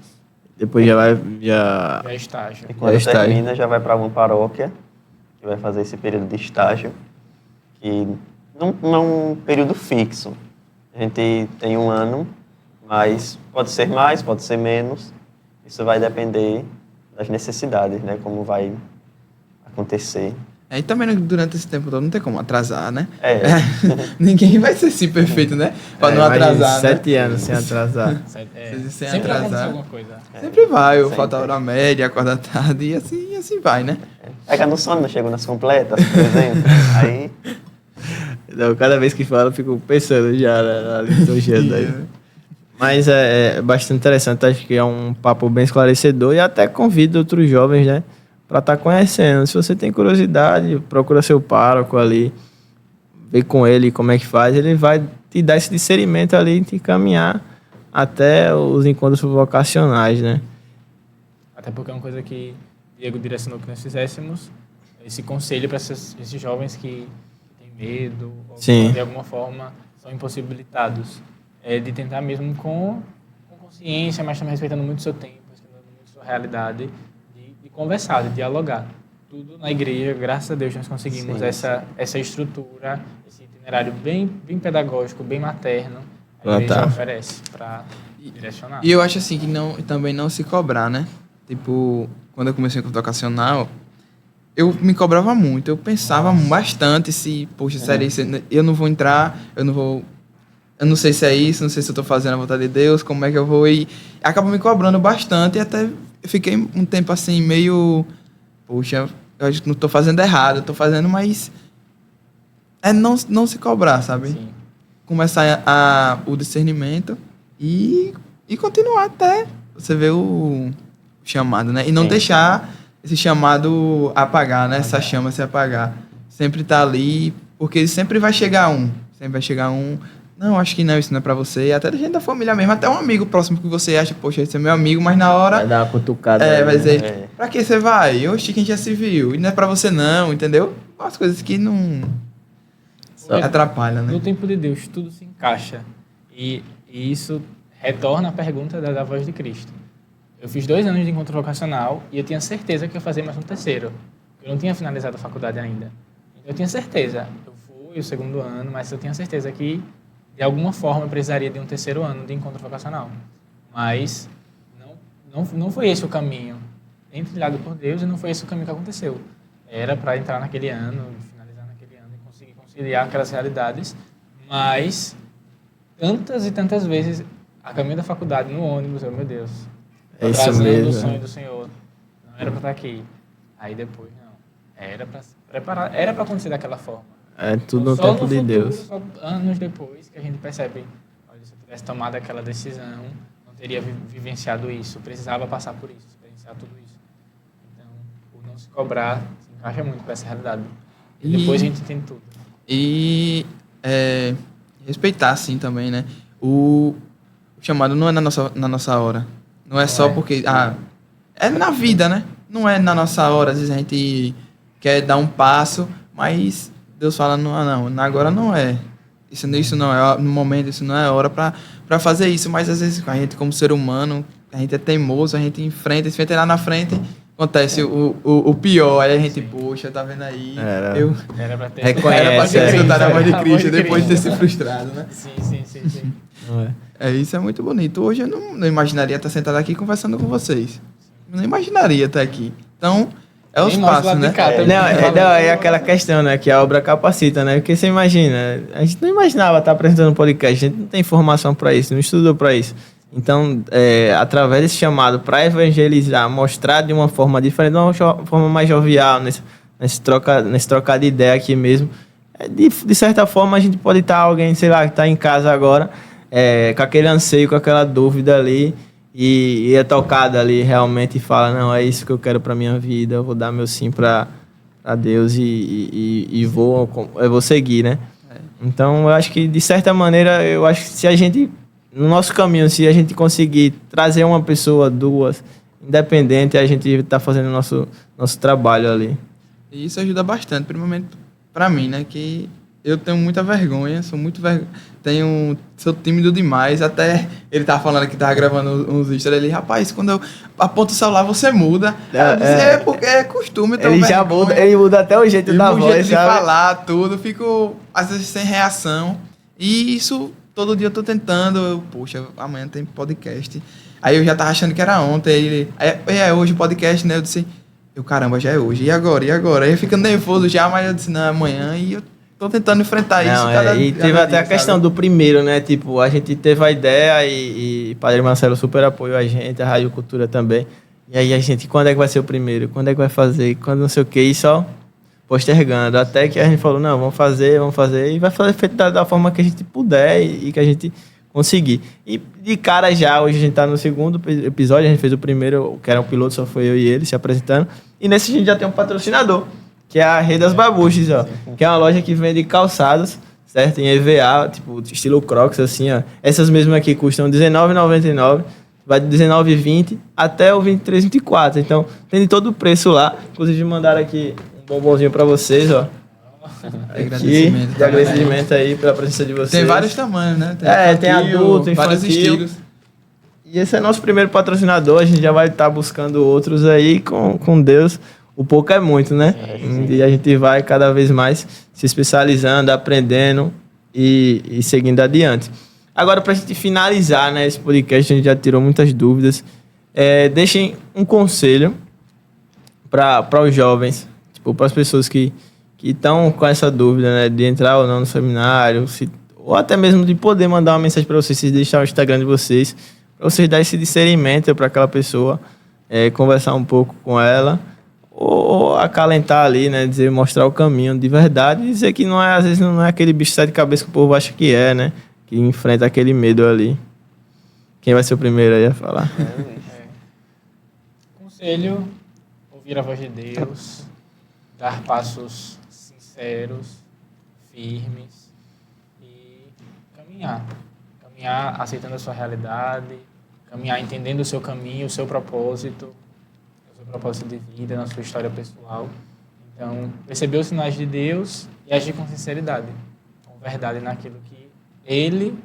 B: Depois já
A: é estágio.
C: E quando termina, já vai para uma paróquia, que vai fazer esse período de estágio, que não é um período fixo, A gente tem 1 ano, mas pode ser mais, pode ser menos. Isso vai depender das necessidades, né? Como vai acontecer.
D: E também durante esse tempo todo não tem como atrasar, né?
C: Ninguém
D: vai ser assim perfeito, né? Pra não
B: imagina,
D: atrasar,
B: 7 anos sem atrasar.
D: Sem
A: Sempre
D: atrasar.
A: acontece alguma coisa.
D: Sempre vai,
C: Sempre.
D: falta hora média, acorda tarde, e assim vai, né?
C: Pega no sono, não chegou nas completas, por exemplo. Aí,
B: Então, cada vez que fala, eu fico pensando já ali do jeito aí. Mas é bastante interessante, acho que é um papo bem esclarecedor e até convido outros jovens, né, para estar conhecendo. Se você tem curiosidade, procura seu pároco ali, vê com ele como é que faz, ele vai te dar esse discernimento ali e te encaminhar até os encontros vocacionais, né?
A: Até porque é uma coisa que Diego direcionou que nós fizéssemos, esse conselho para esses jovens que têm medo, ou
B: Sim.
A: que de alguma forma são impossibilitados, de tentar mesmo com consciência, mas também respeitando muito o seu tempo, respeitando muito a sua realidade, de conversar, de dialogar. Tudo na igreja, graças a Deus, nós conseguimos essa estrutura, esse itinerário bem pedagógico, bem materno, a igreja oferece para direcionar.
D: E eu acho assim que também não se cobrar, né? Tipo, quando eu comecei com o vocacional, eu me cobrava muito, eu pensava bastante se, poxa, sério, eu não vou entrar, eu não sei se é isso, não sei se eu tô fazendo a vontade de Deus, como é que eu vou ir. Acaba me cobrando bastante e até fiquei um tempo assim, meio, poxa, eu acho que não tô fazendo errado, eu tô fazendo, mas não se cobrar, sabe?
A: Sim.
D: Começar o discernimento e continuar até você ver o chamado, né? E não deixar esse chamado apagar, né? Essa chama se apagar. Sempre tá ali, porque sempre vai chegar um. Sempre vai chegar um. Não, acho que não, isso não é pra você. Até da gente da família mesmo, até um amigo próximo que você acha, poxa, esse é meu amigo, mas na hora...
B: Vai dar uma cutucada. Aí,
D: vai
B: né?
D: dizer, pra que você vai? Oxe, quem já se viu? E não é pra você não, entendeu? As coisas que não... atrapalham, né?
A: No tempo de Deus, tudo se encaixa. E isso retorna à pergunta da voz de Cristo. Eu fiz 2 anos de encontro vocacional e eu tinha certeza que ia fazer mais um terceiro. Eu não tinha finalizado a faculdade ainda. Então eu tinha certeza. Eu fui o 2º ano, mas eu tinha certeza que, de alguma forma, eu precisaria de um 3º ano de encontro vocacional. Mas não foi esse o caminho. Nem trilhado por Deus, e não foi esse o caminho que aconteceu. Era para entrar naquele ano, finalizar naquele ano e conseguir conciliar aquelas realidades. Mas, tantas e tantas vezes, a caminho da faculdade, no ônibus, meu Deus...
B: É isso
A: trazendo
B: mesmo.
A: o sonho do Senhor. Não era para estar aqui. Aí depois, não. Era para se preparar. Era para acontecer daquela forma.
B: É tudo no
A: Só
B: tempo de
A: futuro,
B: Deus.
A: Só anos depois que a gente percebe, olha, se eu tivesse tomado aquela decisão, não teria vivenciado isso. Precisava passar por isso, experienciar tudo isso. Então, o não se cobrar se encaixa muito com essa realidade. E depois a gente entende tudo.
D: E respeitar, sim, também, né? O chamado não é na nossa hora. Não é só porque... é na vida, né? Não é na nossa hora. Às vezes a gente quer dar um passo, mas Deus fala, não, agora não é. Isso não é no momento, isso não é hora para fazer isso. Mas às vezes a gente, como ser humano, a gente é teimoso, a gente enfrenta lá na frente... Acontece o pior, aí a gente, poxa, tá vendo aí?
A: Era pra ter...
B: Reconhece.
D: Era pra ter escutado a voz de Cristo depois de ter se frustrado, né?
A: Sim.
D: Isso é muito bonito. Hoje eu não imaginaria estar sentado aqui conversando com vocês. Eu não imaginaria estar aqui. Então, é os passos, né?
B: É aquela questão, né? Que a obra capacita, né? Porque você imagina, a gente não imaginava estar apresentando um podcast, a gente não tem informação para isso, não estudou para isso. Então, através desse chamado para evangelizar, mostrar de uma forma diferente, de uma forma mais jovial, nesse trocar de ideia aqui mesmo, de certa forma a gente pode estar alguém, sei lá, que está em casa agora, com aquele anseio, com aquela dúvida ali, e é tocado ali realmente e fala, não, é isso que eu quero para minha vida, eu vou dar meu sim para Deus e vou seguir, né? Então, eu acho que, de certa maneira, se a gente... No nosso caminho, se a gente conseguir trazer uma pessoa, 2, independente, a gente está fazendo o nosso trabalho ali.
D: E isso ajuda bastante, principalmente para mim, né? Que eu tenho muita vergonha, sou tímido demais. Até ele tava falando que tava gravando uns stories ali, rapaz, quando eu aponto o celular, você muda. Porque é costume.
B: Ele muda até o jeito da voz,
D: jeito de
B: sabe?
D: falar, tudo. Fico, às vezes, sem reação. E isso todo dia eu tô tentando, poxa, amanhã tem podcast. Aí eu já tava achando que era ontem, aí ele, é hoje o podcast, né? Eu disse, caramba, já é hoje, e agora? Aí eu fico nervoso já, mas eu disse, não, é amanhã, e eu tô tentando enfrentar isso.
B: E teve até a questão do primeiro, né? Tipo, a gente teve a ideia e Padre Marcelo super apoiou a gente, a Rádio Cultura também. E aí a gente, quando é que vai ser o primeiro? Quando é que vai fazer? Quando não sei o que, e só postergando. Até que a gente falou, não, vamos fazer, e vai fazer feito da forma que a gente puder e que a gente conseguir. E de cara já, hoje a gente tá no segundo episódio, a gente fez o primeiro, que era um piloto, só foi eu e ele se apresentando. E nesse a gente já tem um patrocinador, que é a Rei das Babuches, ó. Que é uma loja que vende calçados, certo? Em EVA, tipo, estilo Crocs, assim, ó. Essas mesmas aqui custam R$19,99. Vai de R$19,20 até o R$23, R$24. Então, tem de todo o preço lá. Inclusive, mandaram aqui um bombonzinho pra vocês, ó. De agradecimento aí pela presença de vocês.
D: Tem vários tamanhos, né?
B: Tem adulto,
D: vários
B: infantil.
D: estilos.
B: E esse é nosso primeiro patrocinador. A gente já vai estar buscando outros aí com Deus. O pouco é muito, né? Sim. E a gente vai cada vez mais se especializando, aprendendo e seguindo adiante. Agora, para a gente finalizar, né, esse podcast, a gente já tirou muitas dúvidas. Deixem um conselho para os jovens, tipo, para as pessoas que estão com essa dúvida, né, de entrar ou não no seminário, ou até mesmo de poder mandar uma mensagem para vocês, se deixar o Instagram de vocês, para vocês darem esse discernimento para aquela pessoa, conversar um pouco com ela, ou acalentar ali, né, mostrar o caminho de verdade e dizer que não é, às vezes não é aquele bicho sete cabeças que o povo acha que é, né, que enfrenta aquele medo ali. Quem vai ser o primeiro aí a falar?
A: Conselho, ouvir a voz de Deus, dar passos sinceros, firmes e caminhar. Caminhar aceitando a sua realidade, caminhar entendendo o seu caminho, o seu propósito de vida, na sua história pessoal. Então, perceber os sinais de Deus e agir com sinceridade, com verdade naquilo que Ele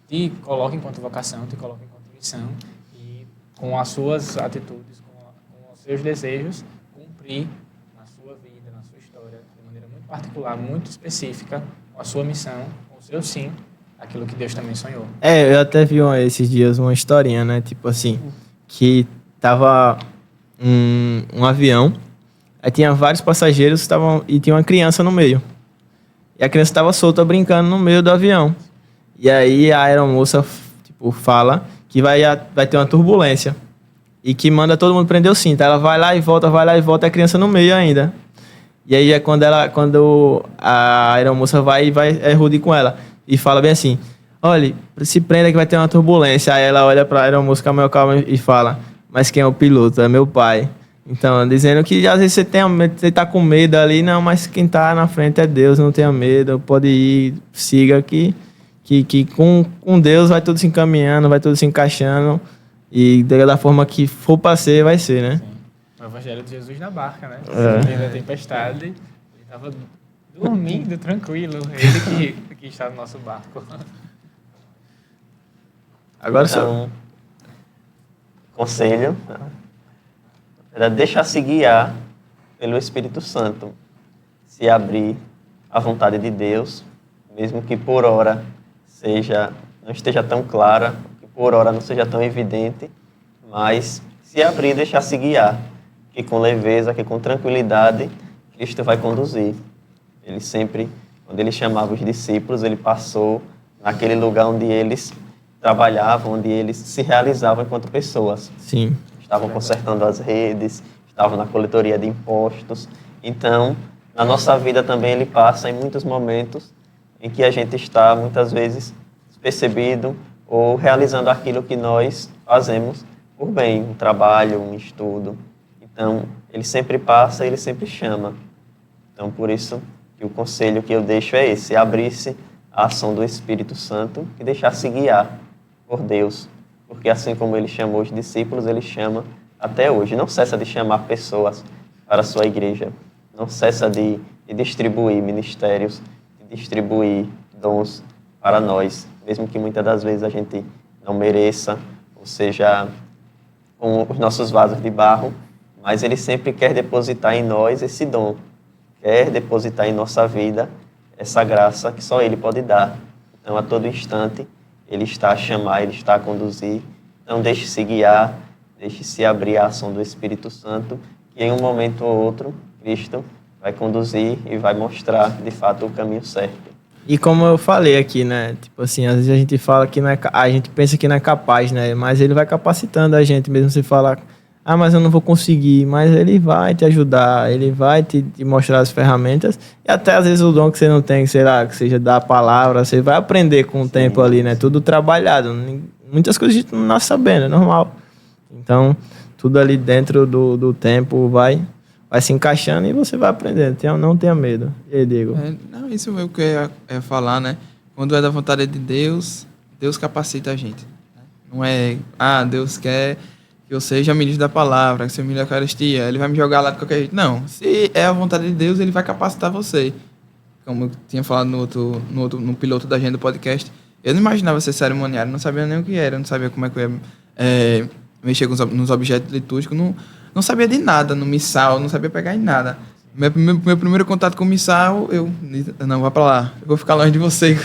A: te coloca enquanto vocação, te coloca enquanto missão, e com as suas atitudes, com os seus desejos, cumprir na sua vida, na sua história, de maneira muito particular, muito específica, com a sua missão, com o seu sim, aquilo que Deus também sonhou.
B: Eu até vi esses dias uma historinha, né? Tipo assim, que tava um avião, aí tinha vários passageiros e tinha uma criança no meio. E a criança estava solta brincando no meio do avião. E aí a aeromoça fala que vai ter uma turbulência e que manda todo mundo prender o cinto. Ela vai lá e volta, e a criança no meio ainda. E aí é quando a aeromoça vai é rude com ela e fala bem assim: olha, se prenda que vai ter uma turbulência. Aí ela olha para a aeromoça com a maior calma e fala: mas quem é o piloto? É meu pai. Então, dizendo que às vezes você tá com medo ali, não, mas quem tá na frente é Deus, não tenha medo, pode ir, siga que com Deus vai tudo se encaminhando, vai tudo se encaixando, e da forma que for para ser, vai ser, né?
A: Sim. O Evangelho de Jesus na barca, né? No meio da tempestade, ele estava dormindo, tranquilo, ele que está no nosso barco.
B: Agora
C: então, conselho era deixar-se guiar pelo Espírito Santo, se abrir à vontade de Deus, mesmo que por hora não esteja tão clara, que por hora não seja tão evidente, mas se abrir e deixar-se guiar, que com leveza, que com tranquilidade, Cristo vai conduzir. Ele sempre, quando ele chamava os discípulos, ele passou naquele lugar onde eles trabalhavam, onde eles se realizavam enquanto pessoas.
B: Sim.
C: Estavam consertando as redes, estavam na coletoria de impostos. Então, na nossa vida também ele passa em muitos momentos em que a gente está, muitas vezes, despercebido ou realizando aquilo que nós fazemos por bem, um trabalho, um estudo. Então, ele sempre passa, ele sempre chama. Então, por isso, que o conselho que eu deixo é esse: abrir-se à ação do Espírito Santo e deixar-se guiar por Deus. Porque assim como ele chamou os discípulos, ele chama até hoje. Não cessa de chamar pessoas para a sua igreja. Não cessa de distribuir ministérios, de distribuir dons para nós, mesmo que muitas das vezes a gente não mereça, ou seja, com os nossos vasos de barro, mas ele sempre quer depositar em nós esse dom, quer depositar em nossa vida essa graça que só ele pode dar. Então, a todo instante, Ele está a chamar, Ele está a conduzir. Então, deixe-se guiar, deixe-se abrir a ação do Espírito Santo, que em um momento ou outro, Cristo vai conduzir e vai mostrar, de fato, o caminho certo.
B: E como eu falei aqui, né? Tipo assim, às vezes a gente fala que não é, a gente pensa que não é capaz, né? Mas ele vai capacitando a gente, mesmo se falar, mas eu não vou conseguir. Mas ele vai te ajudar, ele vai te mostrar as ferramentas. E até às vezes o dom que você não tem, sei lá, que seja da palavra, você vai aprender com o tempo ali, né? Tudo trabalhado. Muitas coisas a gente não nasce sabendo, é normal. Então, tudo ali dentro do tempo vai se encaixando e você vai aprendendo. Não tenha medo. E aí, Diego?
D: Não, isso é o que eu ia falar, né? Quando é da vontade de Deus, Deus capacita a gente. Não é, Deus quer que eu seja ministro da palavra, que seja ministro da Eucaristia, Ele vai me jogar lá de qualquer jeito. Não, se é a vontade de Deus, Ele vai capacitar você. Como eu tinha falado no piloto da agenda do podcast, eu não imaginava ser cerimoniário, não sabia nem o que era, não sabia como é que eu ia mexer nos objetos litúrgicos, não sabia de nada no missal, não sabia pegar em nada. Meu primeiro contato com o missal, não, vá pra lá, eu vou ficar longe de você.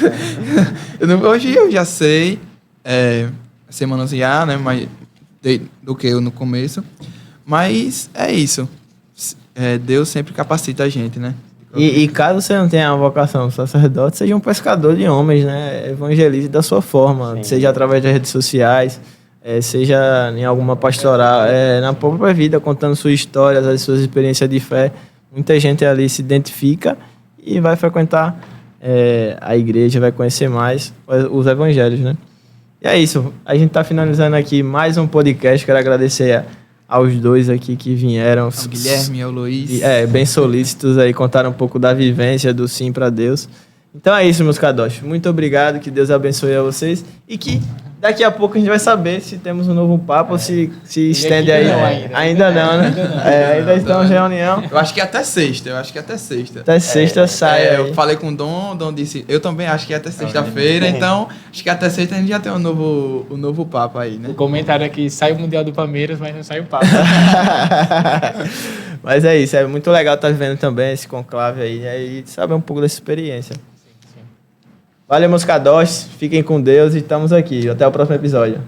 D: Hoje eu já sei, sei manusear, né, do que eu no começo, mas é isso. Deus sempre capacita a gente, né?
B: E caso você não tenha a vocação de sacerdote, seja um pescador de homens, né? Evangelize da sua forma, seja através das redes sociais, seja em alguma pastoral, na própria vida, contando suas histórias, as suas experiências de fé. Muita gente ali se identifica e vai frequentar a igreja, vai conhecer mais os evangelhos, né? E é isso. A gente está finalizando aqui mais um podcast. Quero agradecer aos dois aqui que vieram.
D: Ao Guilherme e ao Luiz.
B: Bem solícitos aí, contaram um pouco da vivência do Sim para Deus. Então é isso, meus cadoches. Muito obrigado, que Deus abençoe a vocês e que daqui a pouco a gente vai saber se temos um novo papo ou se estende aí. Ainda não, né? Ainda estamos em reunião.
D: Eu acho que até sexta.
B: Até sexta sai.
D: Eu falei com o Dom disse, eu também acho que até sexta-feira, então acho que até sexta a gente já tem um novo papo aí, né?
A: O comentário aqui, sai o Mundial do Palmeiras, mas não sai o papo.
B: Mas é isso, é muito legal estar vivendo também esse conclave aí e saber um pouco dessa experiência. Valeu, meus cadoches. Fiquem com Deus e estamos aqui. Até o próximo episódio.